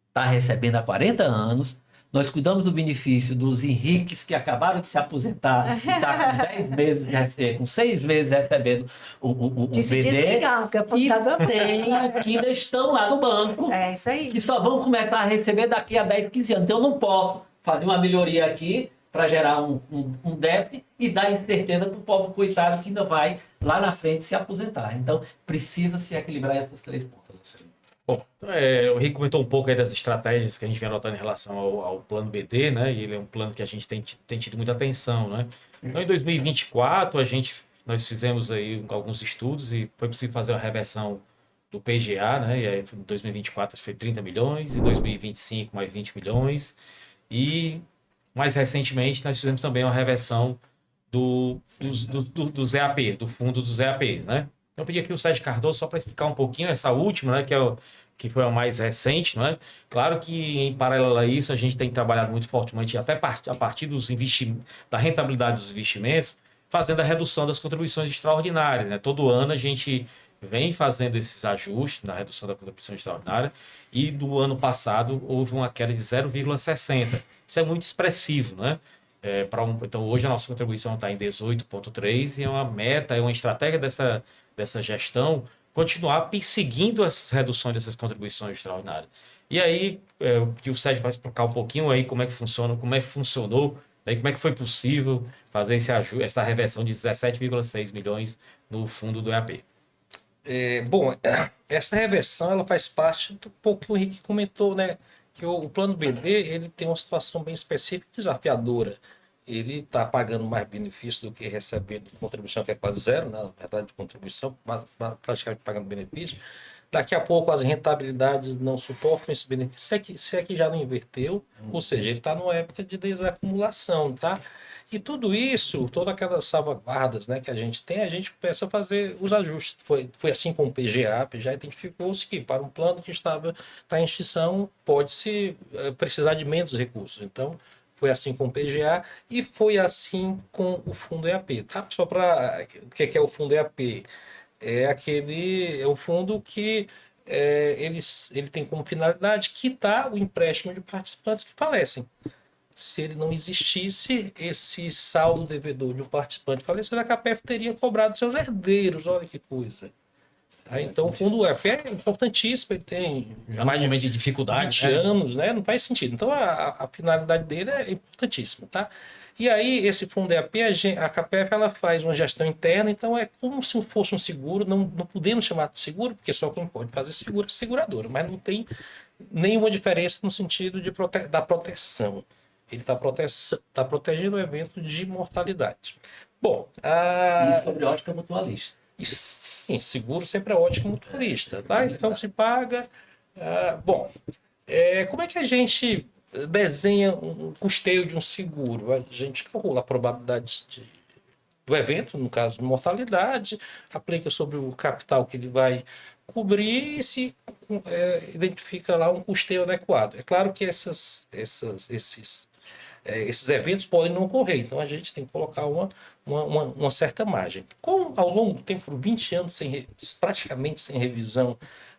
está recebendo há 40 anos, nós cuidamos do benefício dos Henriques que acabaram de se aposentar e está com 10 meses, com 6 meses recebendo o BD. E tem os que ainda estão lá no banco,
isso aí,
que só vão começar a receber daqui a 10, 15 anos. Então eu não posso fazer uma melhoria aqui para gerar um déficit e dar incerteza para o pobre coitado que ainda vai lá na frente se aposentar. Então precisa se equilibrar essas 3 pontas.
Bom, o Henrique comentou um pouco aí das estratégias que a gente vem anotando em relação ao plano BD, né? E ele é um plano que a gente tem tido muita atenção, né? Então, em 2024, nós fizemos aí alguns estudos e foi possível fazer uma reversão do PGA, né? E aí, em 2024 foi 30 milhões, em 2025 mais 20 milhões. E, mais recentemente, nós fizemos também uma reversão do ZAP, do fundo do ZAP, né? Então, eu pedi aqui o Sérgio Cardoso só para explicar um pouquinho essa última, né, que foi a mais recente, não é? Claro que, em paralelo a isso, a gente tem trabalhado muito fortemente, até a partir da rentabilidade dos investimentos, fazendo a redução das contribuições extraordinárias, né? Todo ano a gente vem fazendo esses ajustes na redução da contribuição extraordinária e do ano passado houve uma queda de 0,60. Isso é muito expressivo, né? Então, hoje a nossa contribuição está em 18,3 e é uma meta, é uma estratégia dessa gestão continuar perseguindo as reduções dessas contribuições extraordinárias. E aí, que o Sérgio vai explicar um pouquinho aí como é que funciona, como é que funcionou, aí como é que foi possível fazer essa reversão de 17,6 milhões no fundo do EAP.
Bom, essa reversão ela faz parte do pouco que o Henrique comentou, né? Que o plano BD ele tem uma situação bem específica e desafiadora. Ele está pagando mais benefício do que recebendo contribuição, que é quase zero, né? Na verdade, de contribuição, praticamente pagando benefício. Daqui a pouco as rentabilidades não suportam esse benefício, se é que já não inverteu, ou seja, ele está numa época de desacumulação, tá? E tudo isso, todas aquelas salvaguardas, né, que a gente tem, a gente começa a fazer os ajustes. Foi assim com o PGA identificou-se que para um plano que está em extinção, pode-se precisar de menos recursos. Então, foi assim com o PGA e foi assim com o fundo EAP, tá? Só para o que é o fundo EAP? É um fundo que ele tem como finalidade quitar o empréstimo de participantes que falecem. Se ele não existisse, esse saldo devedor de um participante falecido, a CAPEF teria cobrado seus herdeiros. Olha que coisa. Tá? Então, o fundo EAP é importantíssimo, ele tem
mais de dificuldade,
20 anos, né? Não faz sentido. Então, a finalidade dele é importantíssima. Tá? E aí, esse fundo EAP, a CAPEF ela faz uma gestão interna, então é como se fosse um seguro, não podemos chamar de seguro, porque só quem pode fazer seguro é a seguradora, mas não tem nenhuma diferença no sentido da proteção. Ele está protegendo o evento de mortalidade. Bom,
E sobre ótica mutualista.
Sim, seguro sempre é ótico mutualista, tá? Então se paga. Como é que a gente desenha um custeio de um seguro? A gente calcula a probabilidade do evento, no caso de mortalidade, aplica sobre o capital que ele vai cobrir e se identifica lá um custeio adequado. É claro que esses eventos podem não ocorrer, então a gente tem que colocar uma certa margem. Ao longo do tempo, por 20 anos praticamente sem revisão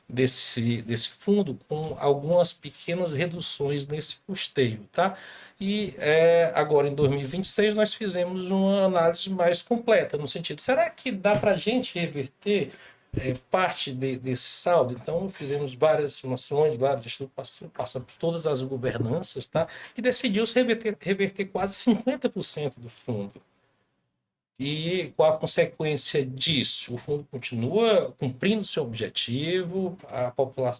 desse fundo com algumas pequenas reduções nesse custeio, tá? E agora, em 2026, nós fizemos uma análise mais completa, no sentido, será que dá para a gente reverter parte desse saldo? Então, fizemos várias simulações, vários estudos, passamos por todas as governanças, tá? E decidiu-se reverter quase 50% do fundo. E qual a consequência disso? O fundo continua cumprindo seu objetivo,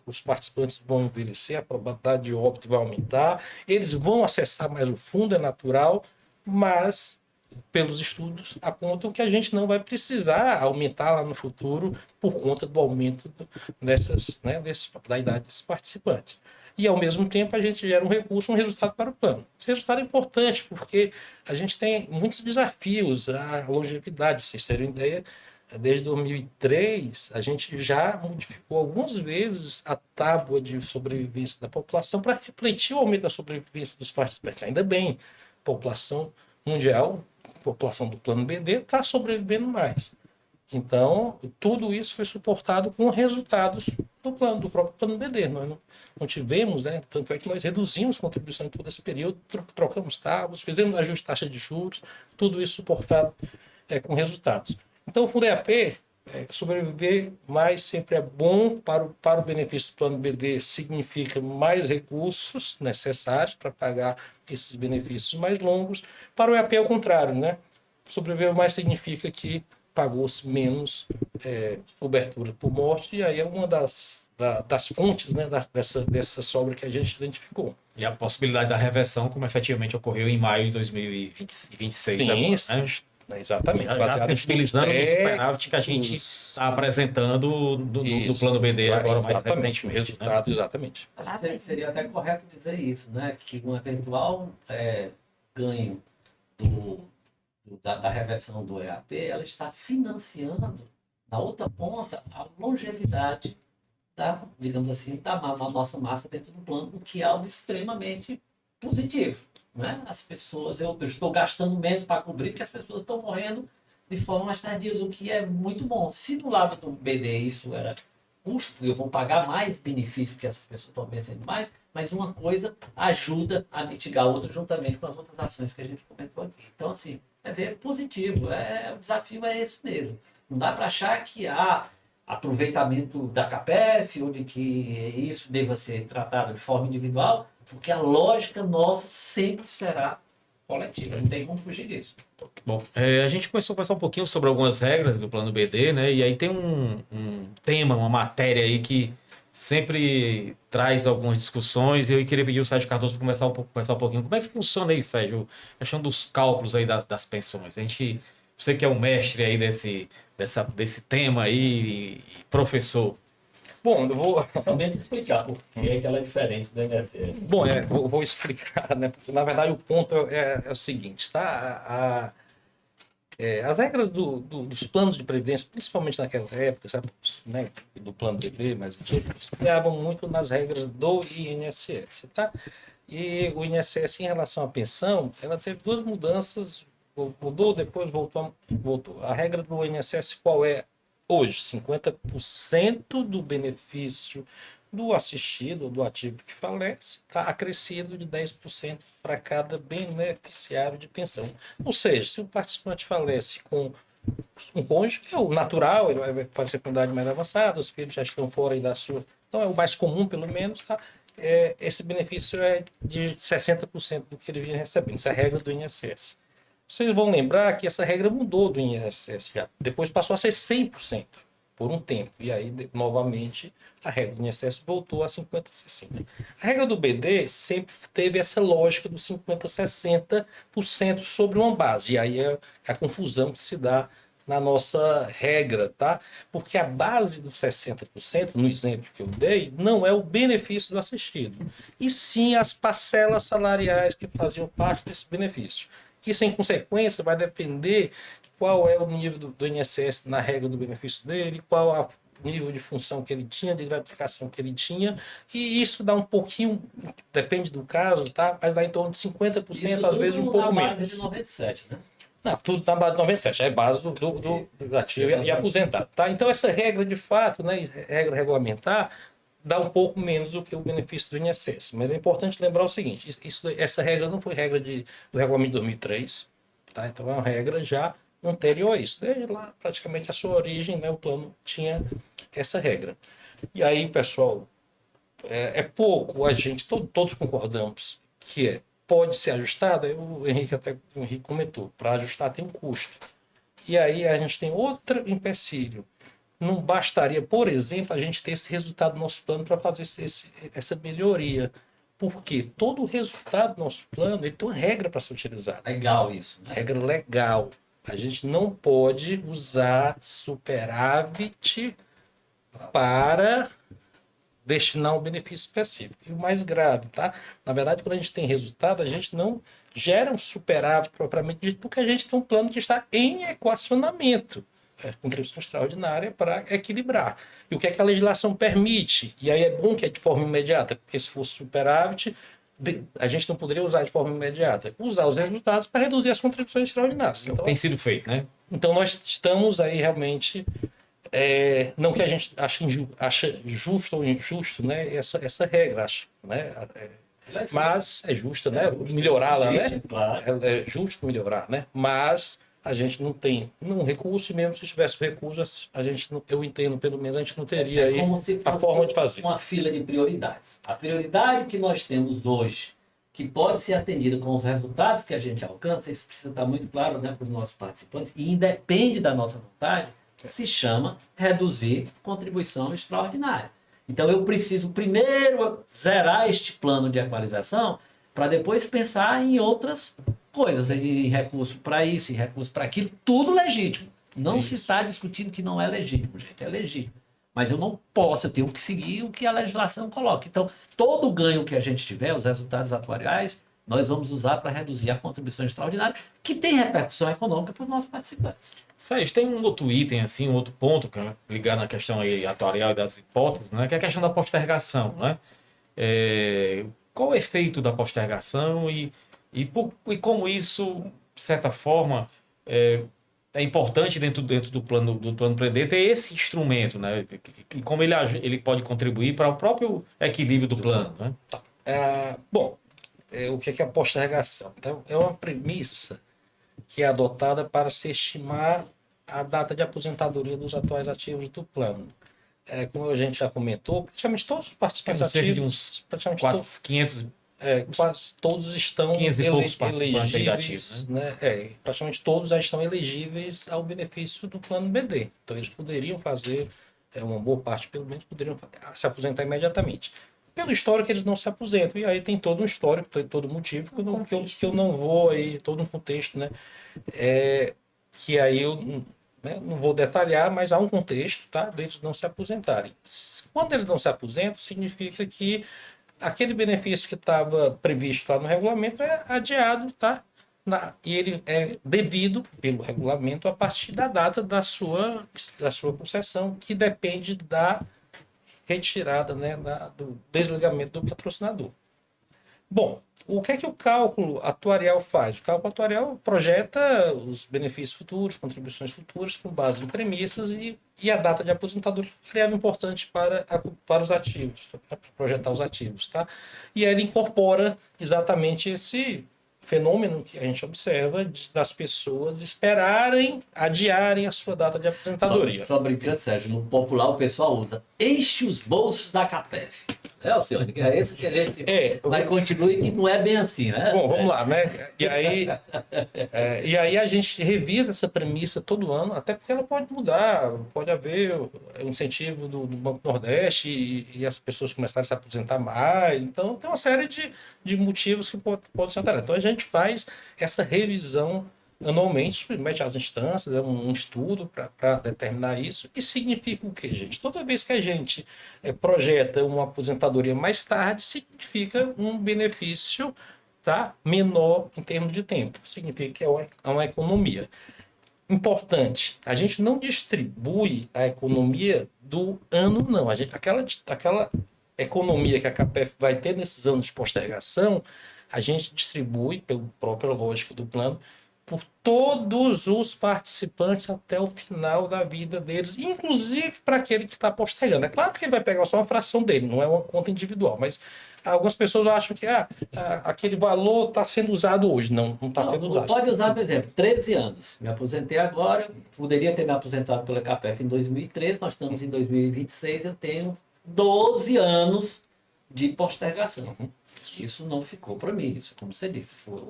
os participantes vão envelhecer, a probabilidade de óbito vai aumentar, eles vão acessar mais o fundo, é natural, mas pelos estudos apontam que a gente não vai precisar aumentar lá no futuro por conta do aumento da idade desses participantes. E, ao mesmo tempo, a gente gera um recurso, um resultado para o plano. Esse resultado é importante porque a gente tem muitos desafios, a longevidade. Pra vocês terem ideia, desde 2003, a gente já modificou algumas vezes a tábua de sobrevivência da população para refletir o aumento da sobrevivência dos participantes. Ainda bem, a população mundial, a população do plano BD, está sobrevivendo mais. Então, tudo isso foi suportado com resultados do próprio plano BD. Nós não tivemos, tanto é que nós reduzimos contribuição em todo esse período, trocamos tábuas, fizemos ajuste de taxa de juros, tudo isso suportado com resultados. Então, o Fundo EAP, sobreviver mais sempre é bom para o benefício do plano BD, significa mais recursos necessários para pagar esses benefícios mais longos. Para o EAP é o contrário, né? Sobreviver mais significa que pagou-se menos cobertura por morte, e aí é uma das fontes, né, dessa sobra que a gente identificou.
E a possibilidade da reversão, como efetivamente ocorreu em maio de 2026.
Sim, né? Exatamente.
Já sensibilizando no superávit que a gente está apresentando do plano BD agora mais recentemente.
Resultado, né? Exatamente.
Seria até correto dizer isso, né? Que um eventual ganho da reversão do EAP, ela está financiando, na outra ponta, a longevidade digamos assim, da nossa massa dentro do plano, o que é algo extremamente positivo. Né? As pessoas, eu estou gastando menos para cobrir, porque as pessoas estão morrendo de forma mais tardia, o que é muito bom. Se do lado do BD isso era custo, eu vou pagar mais benefício, porque essas pessoas estão vencendo mais, mas uma coisa ajuda a mitigar a outra, juntamente com as outras ações que a gente comentou aqui. Então, assim, ver positivo, o desafio é esse mesmo. Não dá para achar que há aproveitamento da CAPEF ou de que isso deva ser tratado de forma individual, porque a lógica nossa sempre será coletiva, não tem como fugir disso.
Bom, a gente começou a conversar um pouquinho sobre algumas regras do plano BD, né? E aí tem um tema, uma matéria aí que sempre traz algumas discussões, e eu queria pedir o Sérgio Cardoso para conversar um pouquinho. Como é que funciona aí, Sérgio, a questão dos cálculos aí das pensões? Você que é um mestre aí desse tema aí, professor.
Bom, eu vou
também te explicar por que ela é diferente do INSS.
Bom, vou explicar, né? Porque, na verdade, o ponto é o seguinte, tá? As regras dos planos de previdência, principalmente naquela época, sabe, né, do plano BB, mas inspiravam muito nas regras do INSS, tá? E o INSS, em relação à pensão, ela teve duas mudanças, mudou, depois voltou. A regra do INSS qual é hoje? 50% do benefício do assistido, do ativo que falece, está acrescido de 10% para cada beneficiário de pensão. Ou seja, se o participante falece com um cônjuge, é o natural, ele vai falecer com idade mais avançada, os filhos já estão fora aí da sua... Então, é o mais comum, pelo menos, tá? Esse benefício é de 60% do que ele vinha recebendo. Isso é a regra do INSS. Vocês vão lembrar que essa regra mudou do INSS já. Depois passou a ser 100% por um tempo. E aí, novamente, a regra do INSS voltou a 50-60%. A regra do BD sempre teve essa lógica do 50-60% sobre uma base. E aí é a confusão que se dá na nossa regra, tá? Porque a base dos 60%, no exemplo que eu dei, não é o benefício do assistido, e sim as parcelas salariais que faziam parte desse benefício. Isso, em consequência, vai depender de qual é o nível do INSS na regra do benefício dele, qual o nível de função que ele tinha, de gratificação que ele tinha, e isso dá um pouquinho, depende do caso, tá? Mas dá em torno de 50%, às vezes um pouco menos.
Isso de 97, né?
Não, tudo na base de 97, é base do ativo e aposentado. Tá? Então, essa regra de fato, né, regra regulamentar, dá um pouco menos do que o benefício do INSS. Mas é importante lembrar o seguinte: essa regra não foi regra do regulamento de 2003, tá? Então, é uma regra já anterior a isso. Desde lá, praticamente, a sua origem, né, o plano tinha essa regra. E aí, pessoal, é pouco, a gente, todos concordamos que pode ser ajustada, o Henrique comentou, para ajustar tem um custo. E aí a gente tem outro empecilho. Não bastaria, por exemplo, a gente ter esse resultado do nosso plano para fazer essa melhoria. Porque todo o resultado do nosso plano ele tem uma regra para ser utilizado.
Legal isso, né?
Regra legal. A gente não pode usar superávit para destinar um benefício específico. E o mais grave, tá? Na verdade, quando a gente tem resultado, a gente não gera um superávit propriamente dito, porque a gente tem um plano que está em equacionamento. Contribuição extraordinária para equilibrar. E o que é que a legislação permite? E aí é bom que é de forma imediata, porque se fosse superávit, a gente não poderia usar de forma imediata. Usar os resultados para reduzir as contribuições extraordinárias.
Então, tem sido feito, né?
Então nós estamos aí realmente... não que a gente ache justo ou injusto, né? Essa regra, acho, né? Mas é justo, né? Melhorá-la, né?
Claro.
É justo melhorar, né? Mas a gente não tem um recurso, e mesmo se tivesse recurso, a gente não, eu entendo, pelo menos, a gente não teria aí a forma de fazer.
Uma fila de prioridades. A prioridade que nós temos hoje, que pode ser atendida com os resultados que a gente alcança, isso precisa estar muito claro, né, para os nossos participantes, e independe da nossa vontade, se chama reduzir contribuição extraordinária. Então eu preciso primeiro zerar este plano de equalização para depois pensar em outras coisas, em recurso para isso, em recurso para aquilo, tudo legítimo. Não se está discutindo que não é legítimo, gente, é legítimo. Mas eu não posso, eu tenho que seguir o que a legislação coloca. Então, todo o ganho que a gente tiver, os resultados atuariais, nós vamos usar para reduzir a contribuição extraordinária, que tem repercussão econômica para os nossos participantes.
Sérgio, tem um outro item, assim, um outro ponto, que é ligar na questão aí atuarial e das hipóteses, né, que é a questão da postergação, né? Qual o efeito da postergação e como isso, de certa forma, é importante dentro do plano Prender ter esse instrumento, né? E como ele pode contribuir para o próprio equilíbrio do plano, né?
Bom, o que é a postergação? Então, é uma premissa que é adotada para se estimar a data de aposentadoria dos atuais ativos do plano. Como a gente já comentou, praticamente todos os participantes
Temos cerca de
ativos,
uns
praticamente
500,
quase todos estão
15 e poucos participantes aí
elegíveis,
ativos, né?
Praticamente todos já estão elegíveis ao benefício do plano BD. Então eles poderiam fazer, uma boa parte pelo menos, poderiam se aposentar imediatamente. Pelo histórico, eles não se aposentam. E aí tem todo um histórico, tem todo um motivo que eu não vou aí, todo um contexto, né? Que aí eu, né, não vou detalhar, mas há um contexto, tá? Deles não se aposentarem. Quando eles não se aposentam, significa que aquele benefício que estava previsto lá no regulamento é adiado, tá? E ele é devido pelo regulamento a partir da data da sua concessão, que depende da retirada, né, do desligamento do patrocinador. Bom, o que é que o cálculo atuarial faz? O cálculo atuarial projeta os benefícios futuros, contribuições futuras, com base em premissas e a data de aposentadoria é variável importante para os ativos, para projetar os ativos, tá? E aí ele incorpora exatamente esse fenômeno que a gente observa das pessoas adiarem a sua data de aposentadoria.
Só brincando, Sérgio, no popular o pessoal usa enche os bolsos da CAPEF. Alcione, que é esse que a gente vai continue, que não é bem assim, né?
Bom, vamos lá, né? E aí a gente revisa essa premissa todo ano, até porque ela pode mudar, pode haver um incentivo do Banco Nordeste e as pessoas começarem a se aposentar mais. Então, tem uma série de motivos que podem se alterar. Então, a gente faz essa revisão anualmente, submete às instâncias, um estudo para determinar isso. E significa o quê, gente? Toda vez que a gente projeta uma aposentadoria mais tarde, significa um benefício, tá, menor em termos de tempo. Significa que é uma economia. Importante, a gente não distribui a economia do ano, não. Aquela economia que a CAPEF vai ter nesses anos de postergação, a gente distribui, pela própria lógica do plano, por todos os participantes até o final da vida deles, inclusive para aquele que está postergando. É claro que ele vai pegar só uma fração dele, não é uma conta individual, mas algumas pessoas acham que aquele valor está sendo usado hoje. Não está sendo usado.
Pode usar, por exemplo, 13 anos. Me aposentei agora, poderia ter me aposentado pela CAPEF em 2013, nós estamos em 2026, eu tenho 12 anos de postergação. Isso não ficou para mim, isso, como você disse, foi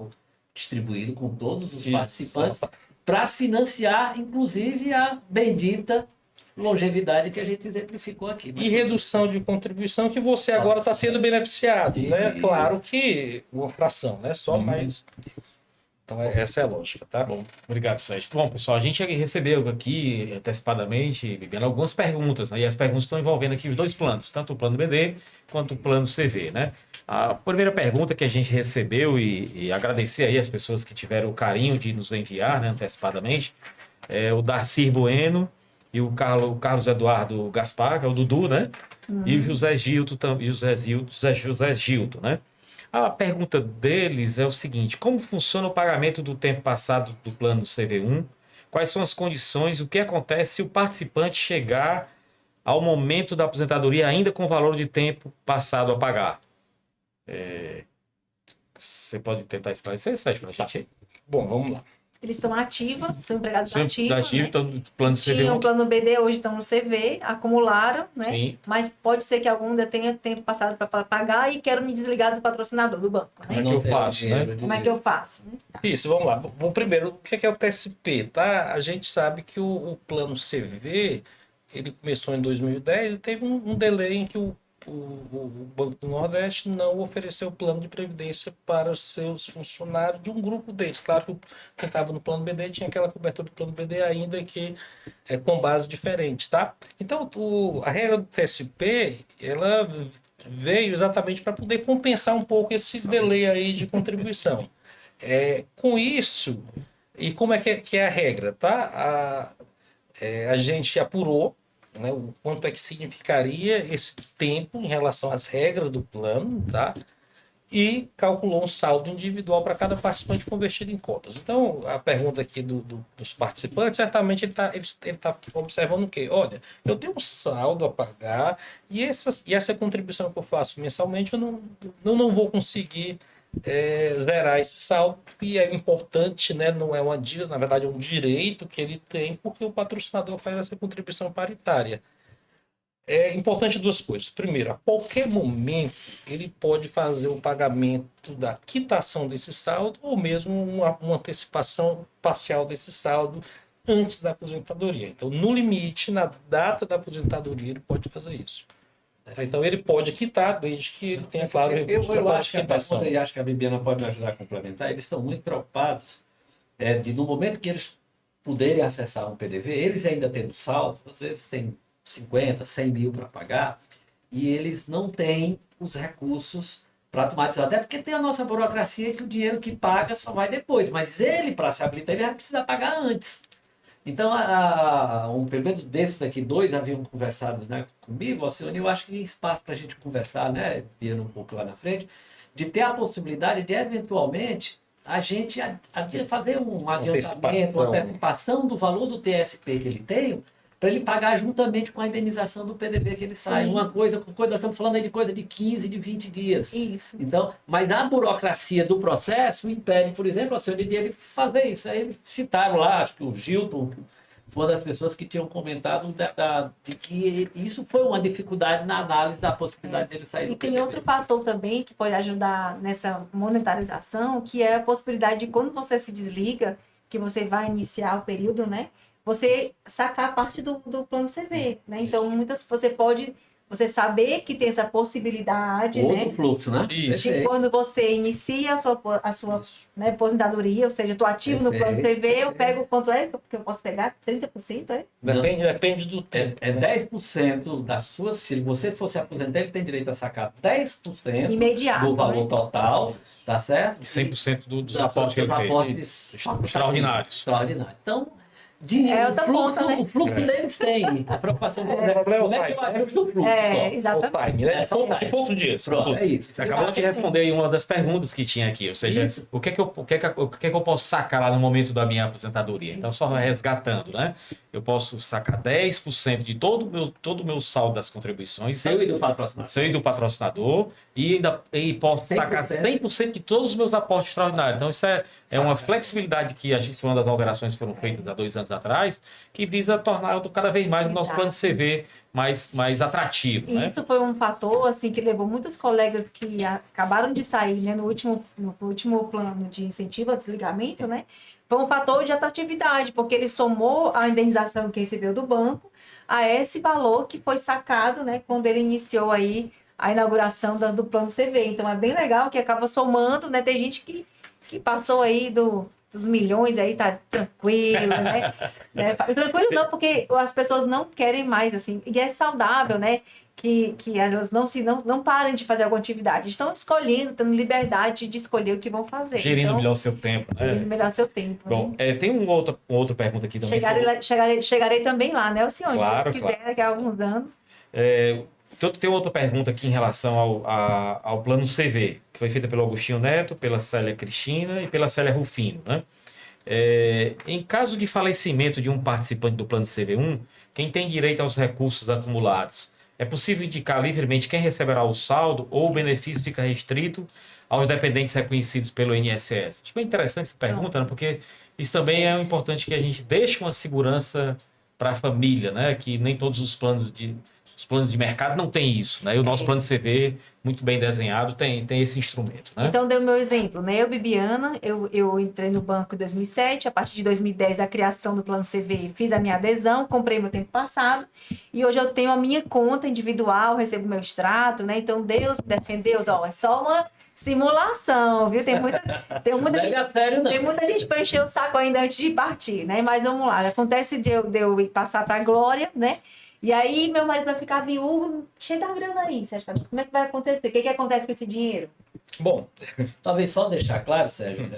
distribuído com todos os participantes para financiar, inclusive, a bendita longevidade que a gente exemplificou aqui.
E redução de contribuição que você agora está sendo beneficiado, né? Claro que uma fração, né? Só mais. Então, essa é a lógica, tá?
Bom, obrigado, Sérgio. Bom, pessoal, a gente recebeu aqui antecipadamente, Bibiana, algumas perguntas, né? E as perguntas estão envolvendo aqui os dois planos, tanto o plano BD quanto o plano CV, né? A primeira pergunta que a gente recebeu, e agradecer aí as pessoas que tiveram o carinho de nos enviar, né, antecipadamente, é o Darcy Bueno e o Carlos Eduardo Gaspar, que é o Dudu, né? E o José Gilto, José Gilto, né? A pergunta deles é o seguinte: como funciona o pagamento do tempo passado do plano do CV1? Quais são as condições? O que acontece se o participante chegar ao momento da aposentadoria ainda com o valor de tempo passado a pagar? Você pode tentar esclarecer, Sérgio, para a gente aí?
Bom, vamos lá.
Eles estão ativos, são empregados da
Sempre
ativa,
ativo,
né?
então, no plano do
Tinham o
CV1.
plano BD, hoje estão no CV, acumularam, né?
Sim.
Mas pode ser que algum ainda tenha tempo passado para pagar e quero me desligar do patrocinador, do banco,
Como é
né?
que eu faço, né?
Como é que eu faço? Né?
Isso, vamos lá. Bom, primeiro, o que é o TSP, tá? A gente sabe que o plano CV, ele começou em 2010 e teve um delay em que o Banco do Nordeste não ofereceu plano de previdência para os seus funcionários de um grupo deles. Claro que quem estava no plano BD tinha aquela cobertura do plano BD, ainda que com bases diferentes, tá? Então, a regra do TSP, ela veio exatamente para poder compensar um pouco esse delay aí de contribuição. Com isso, e como é que é a regra, tá? A gente apurou, né, o quanto é que significaria esse tempo em relação às regras do plano, tá? E calculou um saldo individual para cada participante convertido em cotas. Então, a pergunta aqui dos participantes, certamente ele tá observando o quê? Olha, eu tenho um saldo a pagar e essa contribuição que eu faço mensalmente, eu não vou conseguir zerar esse saldo, e é importante, né? Não é uma dívida, na verdade é um direito que ele tem, porque o patrocinador faz essa contribuição paritária. É importante duas coisas. Primeiro, a qualquer momento ele pode fazer o pagamento da quitação desse saldo ou mesmo uma antecipação parcial desse saldo antes da aposentadoria. Então, no limite, na data da aposentadoria, ele pode fazer isso. Então, ele pode quitar desde que ele tenha, claro, recurso
Eu
para
acho que a
quitação.
pergunta, e acho que a Bibiana pode me ajudar a complementar, eles estão muito preocupados no momento que eles puderem acessar um PDV, eles ainda tendo saldo, às vezes tem 50, 100 mil para pagar, e eles não têm os recursos para automatizar, até porque tem a nossa burocracia que o dinheiro que paga só vai depois, mas ele, para se habilitar, ele vai precisar pagar antes. Então, pelo menos desses aqui, dois haviam conversado, né, comigo, Alcione, eu acho que tem espaço para a gente conversar, né, vindo um pouco lá na frente, de ter a possibilidade de, eventualmente, a gente fazer um adiantamento, uma antecipação do valor do TSP que ele tem, para ele pagar juntamente com a indenização do PDV que ele sai.
Sim.
Uma coisa, nós estamos falando aí de coisa de 15, de 20 dias.
Isso.
Então, mas a burocracia do processo impede, por exemplo, a senhora de ele fazer isso. Aí eles citaram lá, acho que o Gilton foi uma das pessoas que tinham comentado de que isso foi uma dificuldade na análise da possibilidade dele sair do
E tem
PDV.
outro fator também que pode ajudar nessa monetarização, que é a possibilidade de quando você se desliga, que você vai iniciar o período, né? Você sacar parte do plano CV, né? Então, você saber que tem essa possibilidade,
Outro
né?
fluxo, né?
Isso.
De quando você inicia a sua né, aposentadoria, ou seja, eu estou ativo no plano CV, eu pego quanto é que eu posso pegar? 30%, é?
Depende do tempo.
É 10% das suas. Se você fosse aposentar, ele tem direito a sacar 10%
Imediato,
do valor
né?
total, tá certo?
E 100% dos
dos
aportes que ele fez.
aportes
Extraordinários.
Extraordinários. Então, dinheiro,
É outra ponta, né?
o fluxo deles tem. A preocupação deles é como é que eu ajusto o fluxo? só?
Exatamente.
O time, né?
Só o time.
Que poucos dias.
Pronto, é isso.
Você acabou de responder aí uma das perguntas que tinha aqui, ou seja,
Isso.
o que é que eu posso sacar lá no momento da minha aposentadoria? Então, só resgatando, né? Eu posso sacar 10% de todo o meu saldo das contribuições,
Seu e do patrocinador.
seu e do patrocinador, e posso
100%.
sacar 100% de todos os meus aportes extraordinários. Então, isso é uma flexibilidade que a gente, uma das alterações que foram feitas há 2 anos atrás, que visa tornar cada vez mais o nosso plano de CV mais atrativo,
E
né?
isso foi um fator assim que levou muitos colegas que acabaram de sair, né, no último plano de incentivo ao desligamento, né? Foi um fator de atratividade, porque ele somou a indenização que recebeu do banco a esse valor que foi sacado, né, quando ele iniciou aí a inauguração do plano CV. Então é bem legal que acaba somando, né? Tem gente que passou aí dos milhões aí, tá tranquilo, né? Tranquilo não, porque as pessoas não querem mais, assim, e é saudável, né? Que elas não parem de fazer alguma atividade, estão escolhendo, tendo liberdade de escolher o que vão fazer.
Gerindo
Então,
melhor o seu tempo, né?
gerindo melhor seu tempo.
Bom,
né?
tem uma outra pergunta aqui também.
Chegarei também lá, né, Alcione?
Claro,
Se quiser, daqui a alguns anos.
Tem outra pergunta aqui em relação ao plano CV, que foi feita pelo Agostinho Neto, pela Célia Cristina e pela Célia Rufino, né? Em caso de falecimento de um participante do plano CV1, quem tem direito aos recursos acumulados, é possível indicar livremente quem receberá o saldo ou o benefício fica restrito aos dependentes reconhecidos pelo INSS? Acho bem interessante essa pergunta, né? Porque isso também é importante que a gente deixe uma segurança para a família, né? Que nem todos os planos de mercado não tem isso, né? E o nosso plano de CV, muito bem desenhado, tem esse instrumento, né?
Então, dei o meu exemplo, né? Eu, Bibiana, eu entrei no banco em 2007, a partir de 2010, a criação do plano CV, fiz a minha adesão, comprei meu tempo passado, e hoje eu tenho a minha conta individual, recebo meu extrato, né? Então, Deus me defendeu, é só uma simulação, viu? Tem muita
Leve a sério, não.
tem muita gente para encher o saco ainda antes de partir, né? Mas vamos lá, acontece de eu passar para a Glória, né? E aí meu marido vai ficar viúvo, cheio da grana aí. Você acha, como é que vai acontecer? O que acontece com esse dinheiro?
Bom,
Talvez só deixar claro, Sérgio,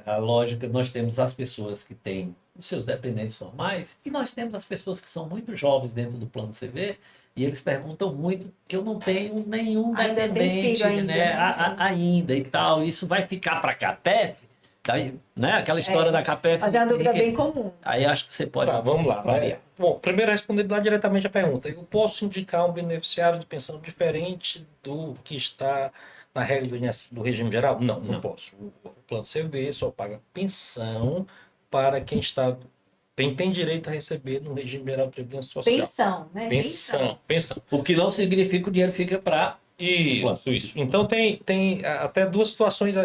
a lógica, nós temos as pessoas que têm os seus dependentes formais e nós temos as pessoas que são muito jovens dentro do plano CV e eles perguntam muito que eu não tenho nenhum
Ainda tem
dependente,
filho ainda,
né,
né?
ainda e tal. Isso vai ficar para a CAPEF, né? Aquela história da CAPEF.
Mas é uma dúvida bem comum.
Aí acho que você pode...
tá, vamos lá. Né?
variar.
Bom, primeiro respondendo lá diretamente a pergunta. Eu posso indicar um beneficiário de pensão diferente do que está na regra do regime geral? Não posso. O plano CV só paga pensão para quem tem direito a receber no regime geral de previdência social.
Pensão, né?
Pensão.
O que não significa que o dinheiro fica para...
Isso. Então tem até duas situações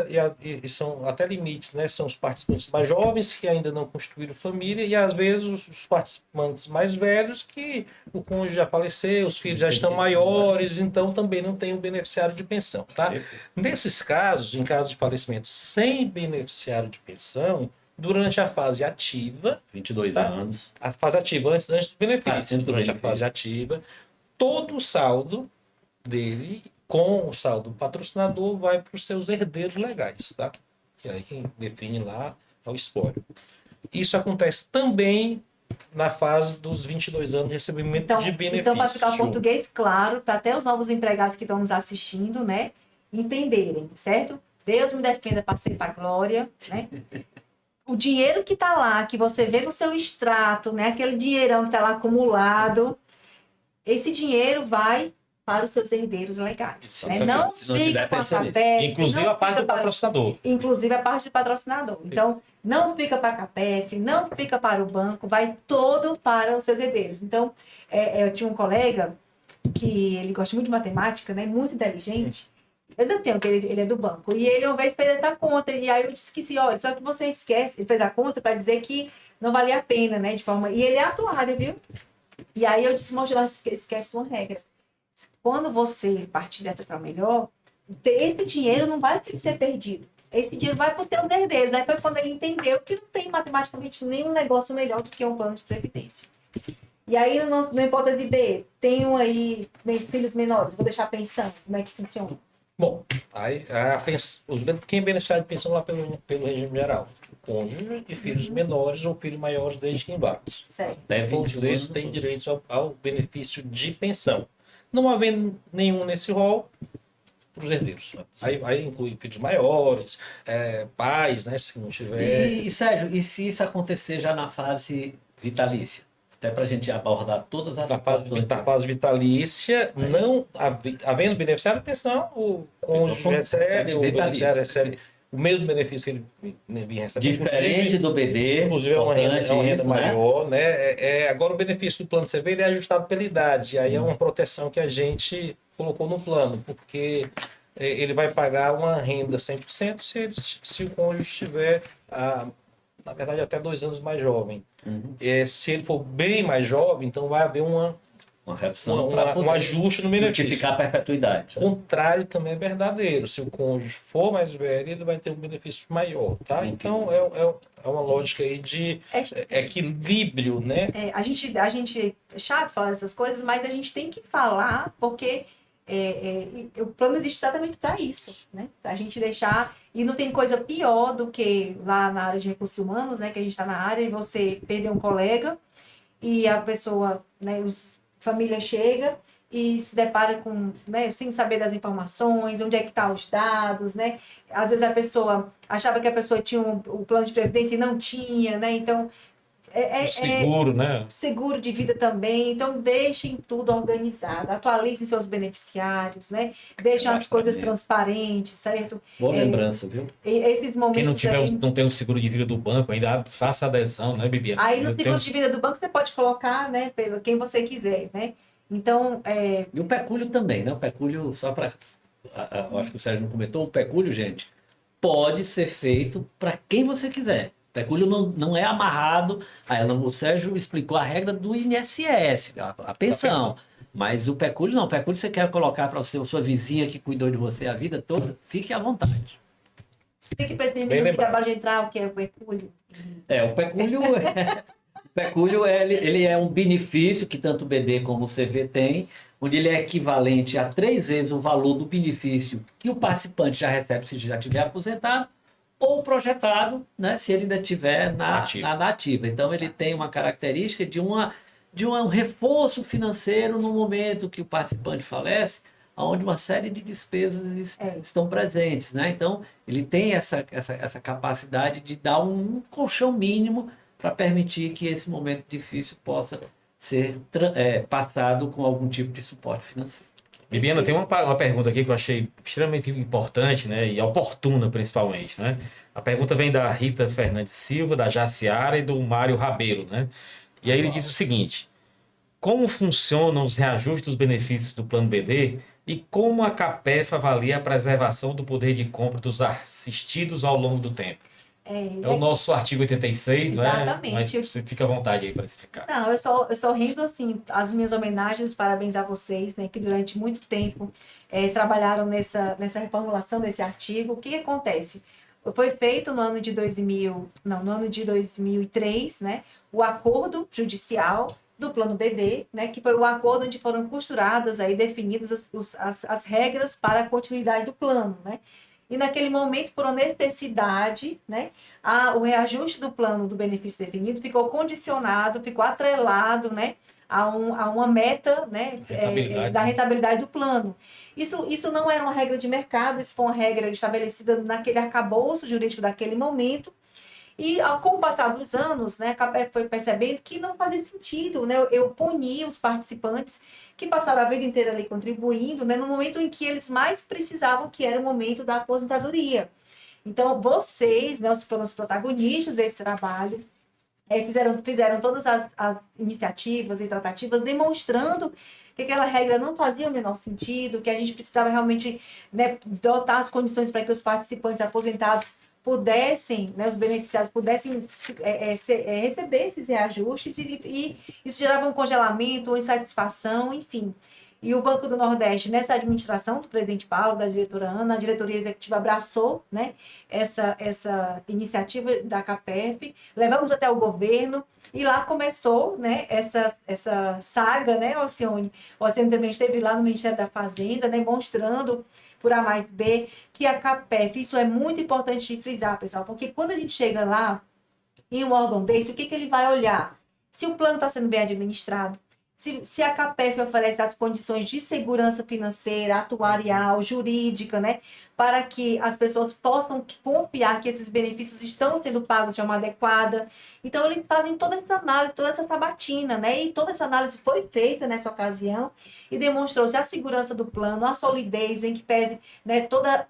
e são até limites, né? São os participantes mais jovens que ainda não constituíram família e às vezes os participantes mais velhos que o cônjuge já faleceu, os filhos já estão maiores, então também não tem um beneficiário de pensão, tá? Nesses casos, em caso de falecimento sem beneficiário de pensão, durante a fase ativa,
22
tá?
anos.
A fase ativa antes dos benefícios,
antes do
durante a
benefício.
fase ativa, todo o saldo dele com o saldo do patrocinador vai para os seus herdeiros legais, tá? E aí quem define lá é o espólio. Isso acontece também na fase dos 22 anos de recebimento de benefício.
Então, para ficar o português claro, para até os novos empregados que estão nos assistindo, né, entenderem, certo? Deus me defenda, passei para a glória, né? O dinheiro que está lá, que você vê no seu extrato, né, aquele dinheirão que está lá acumulado, esse dinheiro vai para os seus herdeiros legais. Né? Não
Se não
fica
tiver
com a
pensionista.
CAPEF,
Inclusive
não
a parte
fica
do
para-
patrocinador.
Inclusive a parte do patrocinador. Então, não fica para a CAPEF, não fica para o banco, vai todo para os seus herdeiros. Então, eu tinha um colega que ele gosta muito de matemática, né? Muito inteligente. Eu ainda tenho, que ele é do banco. E ele uma vez fez essa conta, e aí eu disse que assim, olha, só que você esquece, ele fez a conta para dizer que não valia a pena, né? De forma... E ele é atuário, viu? E aí eu disse, moço, esquece uma regra. Quando você partir dessa para melhor, esse dinheiro não vai ser perdido. Esse dinheiro vai para os teus herdeiros. Aí foi quando ele entendeu que não tem matematicamente nenhum negócio melhor do que um plano de previdência. E aí, no hipótese B, tenho aí filhos menores, vou deixar pensando como é que funciona.
Bom, aí quem é beneficiário de pensão lá pelo regime geral? cônjuge e filhos menores ou filhos maiores desde que embarques.
Certo.
Até
Todos
21
esses
anos.
têm direito ao benefício de pensão. Não havendo nenhum nesse rol, para os herdeiros. Aí inclui filhos maiores, pais, né, se não tiver.
E, Sérgio, e se isso acontecer já na fase vitalícia? Até para a gente abordar todas as
Na fase vitalícia, não havendo beneficiário de pensão, o cônjuge recebe, o beneficiário recebe o mesmo benefício que ele vinha recebendo.
Diferente do BD,
Inclusive é uma renda
isso, né?
maior, né? Agora o benefício do plano CV ele é ajustado pela idade, aí é uma proteção que a gente colocou no plano, porque ele vai pagar uma renda 100% se o cônjuge estiver, na verdade, até 2 anos mais jovem. Se ele for bem mais jovem, então vai haver
Uma redução para
um ajuste no benefício.
justificar a perpetuidade.
O contrário também é verdadeiro. Se o cônjuge for mais velho, ele vai ter um benefício maior, tá? Então é uma lógica aí de equilíbrio, né?
A gente é chato falar dessas coisas, mas a gente tem que falar porque o plano existe exatamente para isso, né? Para a gente deixar. E não tem coisa pior do que lá na área de recursos humanos, né? Que a gente está na área e você perder um colega e a pessoa, né? Família chega e se depara com, né? Sem saber das informações, onde é que estão os dados, né? Às vezes a pessoa achava que a pessoa tinha o plano de previdência e não tinha, né? Então
Seguro, né?
seguro de vida também, então deixem tudo organizado, atualizem seus beneficiários, né? Deixem as coisas transparentes, certo?
Boa lembrança, viu?
Esses momentos
Quem não tiver,
aí,
não tem o seguro de vida do banco, ainda faça adesão, né, Bibiana?
aí no
Eu
seguro
tenho-
de vida do banco você pode colocar, né, pelo quem você quiser, né? Então,
E o pecúlio também, né? O pecúlio, só para. Eu acho que o Sérgio não comentou, o pecúlio, gente, pode ser feito para quem você quiser. O pecúlio não é amarrado. O Sérgio explicou a regra do INSS, a pensão. Mas o pecúlio não. O pecúlio você quer colocar para sua vizinha que cuidou de você a vida toda, fique à vontade.
explique para esse
Bem
menino que
lembrado.
acabou de entrar o que é o pecúlio.
O pecúlio ele é um benefício que tanto o BD como o CV tem, onde ele é equivalente a 3 vezes o valor do benefício que o participante já recebe se já tiver aposentado, ou projetado, né, se ele ainda estiver na ativa. Então, ele tem uma característica de um reforço financeiro no momento que o participante falece, onde uma série de despesas estão presentes, né? Então, ele tem essa capacidade de dar um colchão mínimo para permitir que esse momento difícil possa ser passado com algum tipo de suporte financeiro.
Bibiana, tem uma pergunta aqui que eu achei extremamente importante, né, e oportuna principalmente, né? A pergunta vem da Rita Fernandes Silva, da Jaciara e do Mário Rabelo, né? E aí ele diz o seguinte: como funcionam os reajustes dos benefícios do Plano BD e como a CAPEF avalia a preservação do poder de compra dos assistidos ao longo do tempo? É o nosso artigo 86,
Exatamente.
né? Mas você fica à vontade aí para explicar.
Não, eu só rendo assim as minhas homenagens, parabéns a vocês, né, que durante muito tempo trabalharam nessa reformulação desse artigo. O que acontece? Foi feito no ano de 2003, né, o acordo judicial do Plano BD, né, que foi o acordo onde foram costuradas aí definidas as regras para a continuidade do plano, né? E naquele momento, por necessidade, né, o reajuste do plano do benefício definido ficou condicionado, ficou atrelado, né, a uma meta, né, da rentabilidade do plano. Isso não era uma regra de mercado, isso foi uma regra estabelecida naquele arcabouço jurídico daquele momento. E com o passar dos anos, né, a CAPEF foi percebendo que não fazia sentido, né, eu punir os participantes que passaram a vida inteira ali contribuindo, né, no momento em que eles mais precisavam, que era o momento da aposentadoria. Então, vocês, né, foram os protagonistas desse trabalho, fizeram todas as iniciativas e tratativas demonstrando que aquela regra não fazia o menor sentido, que a gente precisava realmente, né, dotar as condições para que os participantes aposentados pudessem, né, os beneficiários pudessem receber esses reajustes e isso gerava um congelamento, uma insatisfação, enfim. E o Banco do Nordeste, nessa administração do presidente Paulo, da diretora Ana, a diretoria executiva abraçou, né, essa iniciativa da CAPEF, levamos até o governo, e lá começou, né, essa saga, né, Alcione? O Alcione também esteve lá no Ministério da Fazenda, demonstrando por A mais B que a CAPEF, isso é muito importante de frisar, pessoal, porque quando a gente chega lá, em um órgão desse, o que ele vai olhar? Se o plano está sendo bem administrado, se a CAPEF oferece as condições de segurança financeira, atuarial, jurídica, né, para que as pessoas possam confiar que esses benefícios estão sendo pagos de forma adequada. Então, eles fazem toda essa análise, toda essa sabatina, né, e toda essa análise foi feita nessa ocasião e demonstrou-se a segurança do plano, a solidez em que pese, né,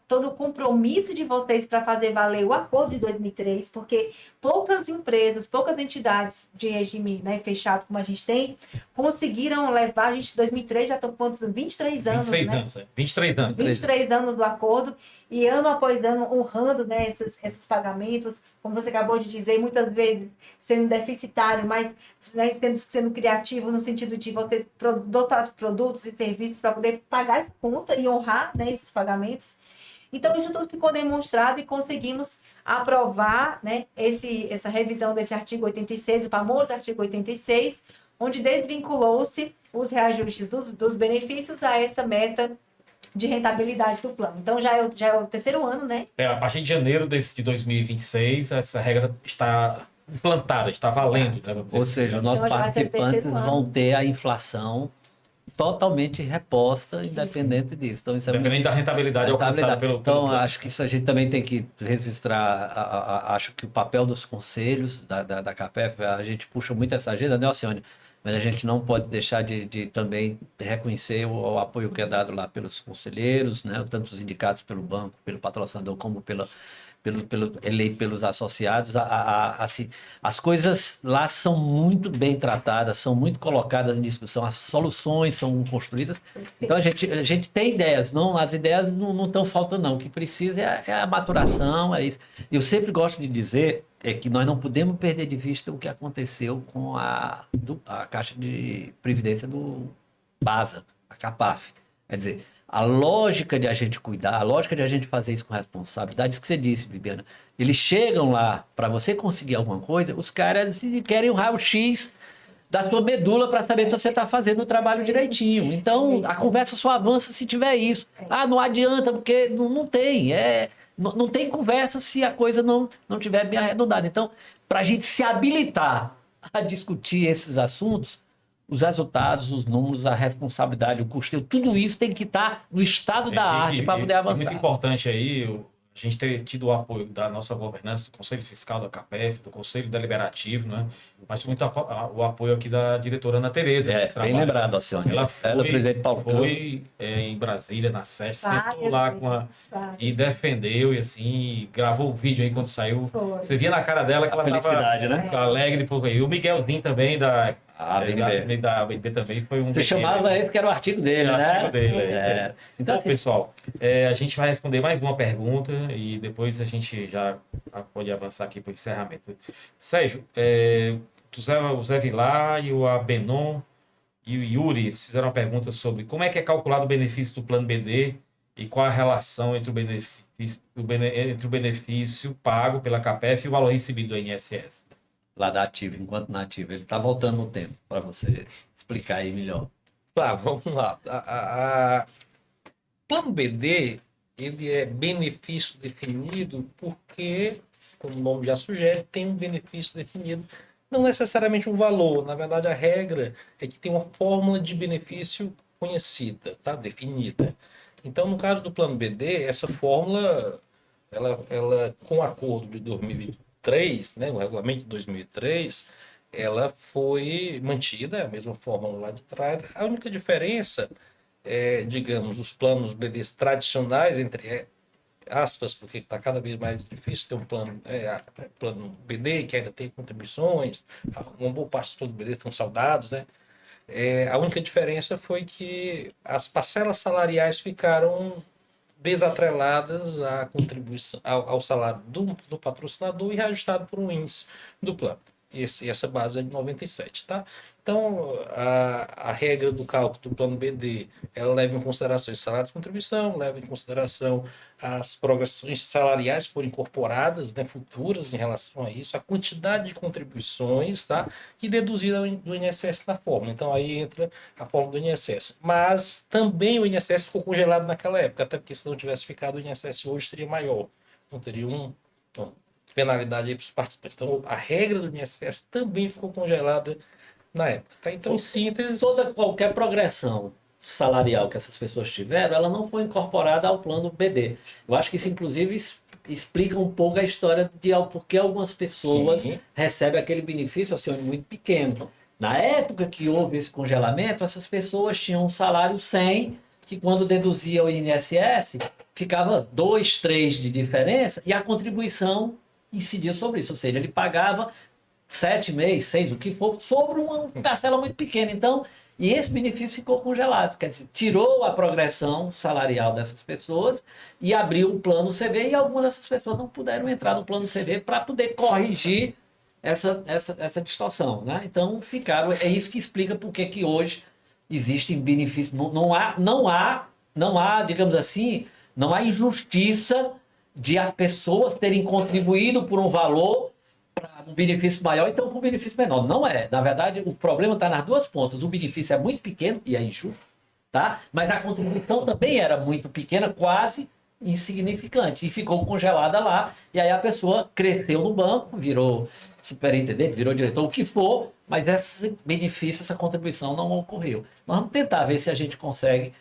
todo o compromisso de vocês para fazer valer o acordo de 2003, porque poucas empresas, poucas entidades de regime, né, fechado como a gente tem, conseguiram levar, a gente, 2003 já estão com 23 anos,
26
né?
anos, 23 anos.
23 anos do acordo, e ano após ano honrando, né, esses pagamentos, como você acabou de dizer, muitas vezes sendo deficitário, mas, né, sendo criativo no sentido de você dotar de produtos e serviços para poder pagar essa conta e honrar, né, esses pagamentos. Então, isso tudo ficou demonstrado e conseguimos aprovar, né, essa revisão desse artigo 86, o famoso artigo 86, onde desvinculou-se os reajustes dos benefícios a essa meta de rentabilidade do plano. Então, já é o terceiro ano, né?
A partir de janeiro de 2026, essa regra está implantada, está valendo. Né, vamos dizer
Ou
assim.
seja, os nossos
Então, já vai ser o
participantes
terceiro ano.
vão ter a inflação totalmente reposta, independente disso. Então, isso é
Dependendo da rentabilidade alcançada pelo
Então,
plano.
acho que isso a gente também tem que registrar. Acho que o papel dos conselhos da CAPEF, a gente puxa muito essa agenda, né, Alcione? Mas a gente não pode deixar de também reconhecer o apoio que é dado lá pelos conselheiros, né, tanto os indicados pelo banco, pelo patrocinador, como eleito pelos associados. Assim, as coisas lá são muito bem tratadas, são muito colocadas em discussão, as soluções são construídas. Então a gente tem ideias, as ideias não estão faltando, não. O que precisa é a maturação, é isso. Eu sempre gosto de dizer que nós não podemos perder de vista o que aconteceu com a Caixa de Previdência do BASA, a CAPAF. Quer dizer, a lógica de a gente cuidar, a lógica de a gente fazer isso com responsabilidade, isso que você disse, Bibiana, eles chegam lá para você conseguir alguma coisa, os caras querem o raio-x da sua medula para saber se você está fazendo o trabalho direitinho. Então, a conversa só avança se tiver isso. Ah, não adianta, porque não tem. Não tem conversa se a coisa não tiver bem arredondada. Então, para a gente se habilitar a discutir esses assuntos, os resultados, os números, a responsabilidade, o custeio, tudo isso tem que estar no estado da arte para poder avançar.
É muito importante aí a gente ter tido o apoio da nossa governança, do Conselho Fiscal da CAPEF, do Conselho Deliberativo, né? Mas muito o apoio aqui da diretora Ana Tereza.
Bem lembrado, Alcione.
Ela
o presidente Paulo
foi em Brasília, na SESC, sentou lá
várias.
e defendeu, e assim, gravou o vídeo aí quando saiu.
Foi.
Você via na cara dela que ela
felicidade,
estava
né?
alegre. E o Miguelzinho também, da BNB também, foi um...
Você chamava esse que era o artigo dele,
o
né?
artigo dele.
Então,
Bom,
assim,
pessoal, a gente vai responder mais uma pergunta e depois a gente já pode avançar aqui para o encerramento. Sérgio, o Zé Vilar e o Abenon e o Yuri fizeram uma pergunta sobre como é que é calculado o benefício do plano BD e qual a relação entre o benefício pago pela CAPEF e o valor recebido do INSS.
lá da ativa, enquanto na ativa. Ele está voltando no tempo, para você explicar aí melhor.
Tá, vamos lá. Plano BD, ele é benefício definido porque, como o nome já sugere, tem um benefício definido. Não necessariamente um valor. Na verdade, a regra é que tem uma fórmula de benefício conhecida, tá? Definida. Então, no caso do plano BD, essa fórmula, ela com o acordo de 2003, né, o regulamento de 2003, ela foi mantida, a mesma fórmula lá de trás. A única diferença é, digamos, os planos BDs tradicionais, entre aspas, porque está cada vez mais difícil ter um plano BD que ainda tem contribuições, uma boa parte dos planos BD estão saldados, né? A única diferença foi que as parcelas salariais ficaram desatreladas à contribuição, ao salário do patrocinador e reajustado por um índice do plano. essa base é de 97, tá? Então, a regra do cálculo do plano BD, ela leva em consideração esse salário de contribuição, leva em consideração as progressões salariais que foram incorporadas, né, futuras em relação a isso, a quantidade de contribuições, tá? E deduzida do INSS na fórmula. Então, aí entra a fórmula do INSS. Mas também o INSS ficou congelado naquela época, até porque se não tivesse ficado, o INSS hoje seria maior. Não teria penalidade aí para os participantes. Então, a regra do INSS também ficou congelada na época. Tá? Então, em síntese...
Qualquer progressão salarial que essas pessoas tiveram, ela não foi incorporada ao plano BD. Eu acho que isso, inclusive, explica um pouco a história de por que algumas pessoas recebem aquele benefício assim, muito pequeno. Na época que houve esse congelamento, essas pessoas tinham um salário 100, que quando deduzia o INSS, ficava 2, 3 de diferença, e a contribuição incidia sobre isso. Ou seja, ele pagava 7,5, 6, o que for, sobre uma parcela muito pequena. Então, e esse benefício ficou congelado. Quer dizer, tirou a progressão salarial dessas pessoas e abriu o plano CV, e algumas dessas pessoas não puderam entrar no plano CV para poder corrigir essa distorção, né? Então, ficaram... É isso que explica por que hoje existem benefícios. Não há, digamos assim, não há injustiça de as pessoas terem contribuído por um valor para um benefício maior, então com um benefício menor. Não é. Na verdade, o problema está nas duas pontas. O benefício é muito pequeno e é injusto, tá? Mas a contribuição também era muito pequena, quase insignificante, e ficou congelada lá. E aí a pessoa cresceu no banco, virou superintendente, virou diretor, o que for, mas esse benefício, essa contribuição não ocorreu. Nós vamos tentar ver se a gente consegue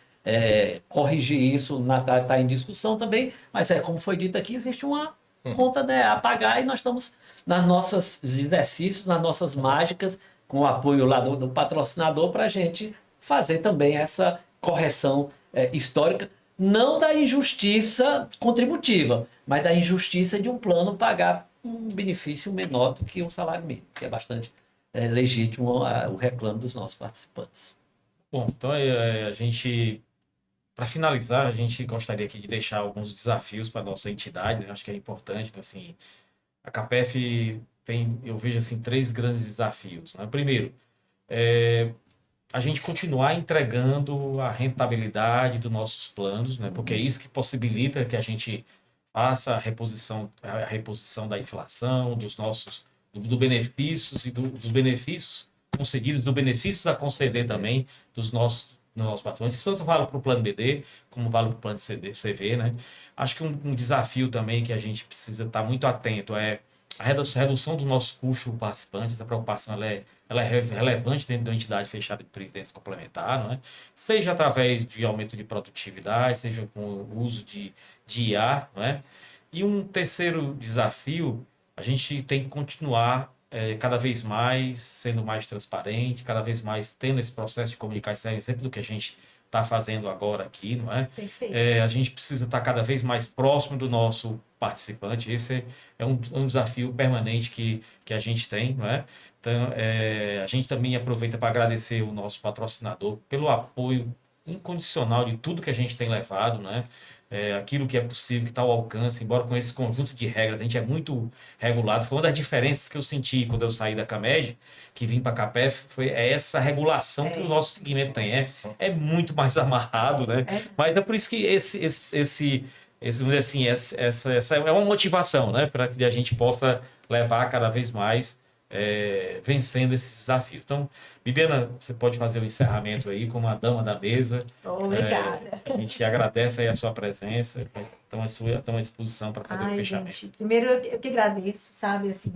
corrigir isso, está em discussão também, mas como foi dito aqui, existe uma conta a pagar, e nós estamos nas nossas exercícios, nas nossas mágicas, com o apoio lá do patrocinador, para a gente fazer também essa correção histórica, não da injustiça contributiva, mas da injustiça de um plano pagar um benefício menor do que um salário mínimo, que é bastante legítimo o reclamo dos nossos participantes.
Bom, então a gente, para finalizar, a gente gostaria aqui de deixar alguns desafios para a nossa entidade, né? Acho que é importante, né? Assim, a CAPEF tem, eu vejo assim, 3 grandes desafios, né? Primeiro, a gente continuar entregando a rentabilidade dos nossos planos, né? Porque é isso que possibilita que a gente faça a reposição da inflação, dos nossos benefícios e dos benefícios concedidos, dos benefícios a conceder também dos nossos patrões. Isso tanto vale para o plano BD, como vale para o plano CV, né? Acho que um desafio também que a gente precisa estar muito atento é a redução do nosso custo para participantes. Essa preocupação ela é relevante dentro da entidade fechada de previdência complementar, não é? Seja através de aumento de produtividade, seja com o uso de IA, não é? E um terceiro desafio, a gente tem que continuar cada vez mais sendo mais transparente, cada vez mais tendo esse processo de comunicação, exemplo do que a gente está fazendo agora aqui, não é?
Perfeito.
A gente precisa estar cada vez mais próximo do nosso participante. Esse é um desafio permanente que a gente tem, não é? Então, a gente também aproveita para agradecer o nosso patrocinador pelo apoio incondicional de tudo que a gente tem levado, né? Aquilo que é possível, que está ao alcance, embora com esse conjunto de regras, a gente é muito regulado. Foi uma das diferenças que eu senti quando eu saí da CAMED, que vim para a CAPEF, foi essa regulação que o nosso segmento tem. É muito mais amarrado, né? Mas é por isso que vamos dizer assim, essa é uma motivação, né? Para que a gente possa levar cada vez mais vencendo esses desafios. Então, Bibiana, você pode fazer o encerramento aí como a dama da mesa.
Obrigada.
A gente agradece aí a sua presença. Estamos à disposição para fazer o fechamento.
Gente, primeiro eu que agradeço, sabe, assim,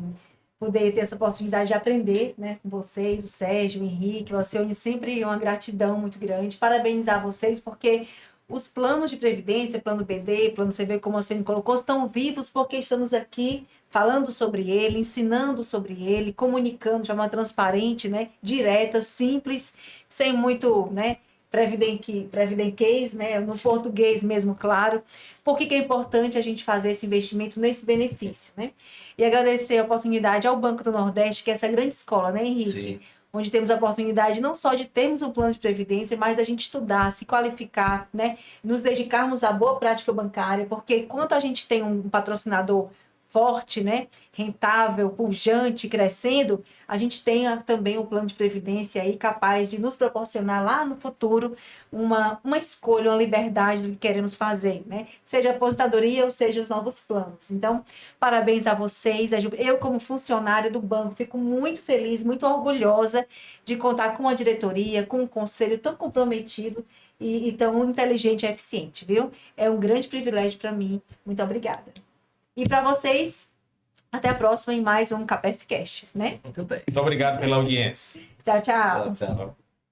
poder ter essa oportunidade de aprender, né, com vocês, o Sérgio, o Henrique, o Alcione, sempre uma gratidão muito grande. Parabenizar vocês, porque os planos de previdência, plano BD, plano CV, como você me colocou, estão vivos porque estamos aqui falando sobre ele, ensinando sobre ele, comunicando de forma transparente, né, direta, simples, sem muito, né, prevident case, né, no português mesmo, claro. Por que é importante a gente fazer esse investimento nesse benefício, né? E agradecer a oportunidade ao Banco do Nordeste, que é essa grande escola, né, Henrique?
Sim.
Onde temos a oportunidade não só de termos um plano de previdência, mas da gente estudar, se qualificar, né? Nos dedicarmos à boa prática bancária, porque enquanto a gente tem um patrocinador forte, né? Rentável, pujante, crescendo, a gente tenha também um plano de previdência aí capaz de nos proporcionar lá no futuro uma escolha, uma liberdade do que queremos fazer, né? Seja a aposentadoria ou seja os novos planos. Então, parabéns a vocês. Eu, como funcionária do banco, fico muito feliz, muito orgulhosa de contar com a diretoria, com um conselho tão comprometido e tão inteligente e eficiente, viu? É um grande privilégio para mim. Muito obrigada. E para vocês, até a próxima em mais um CAPEF Cast, né?
Muito bem.
Muito obrigado pela audiência.
Tchau, tchau.
Tchau, tchau.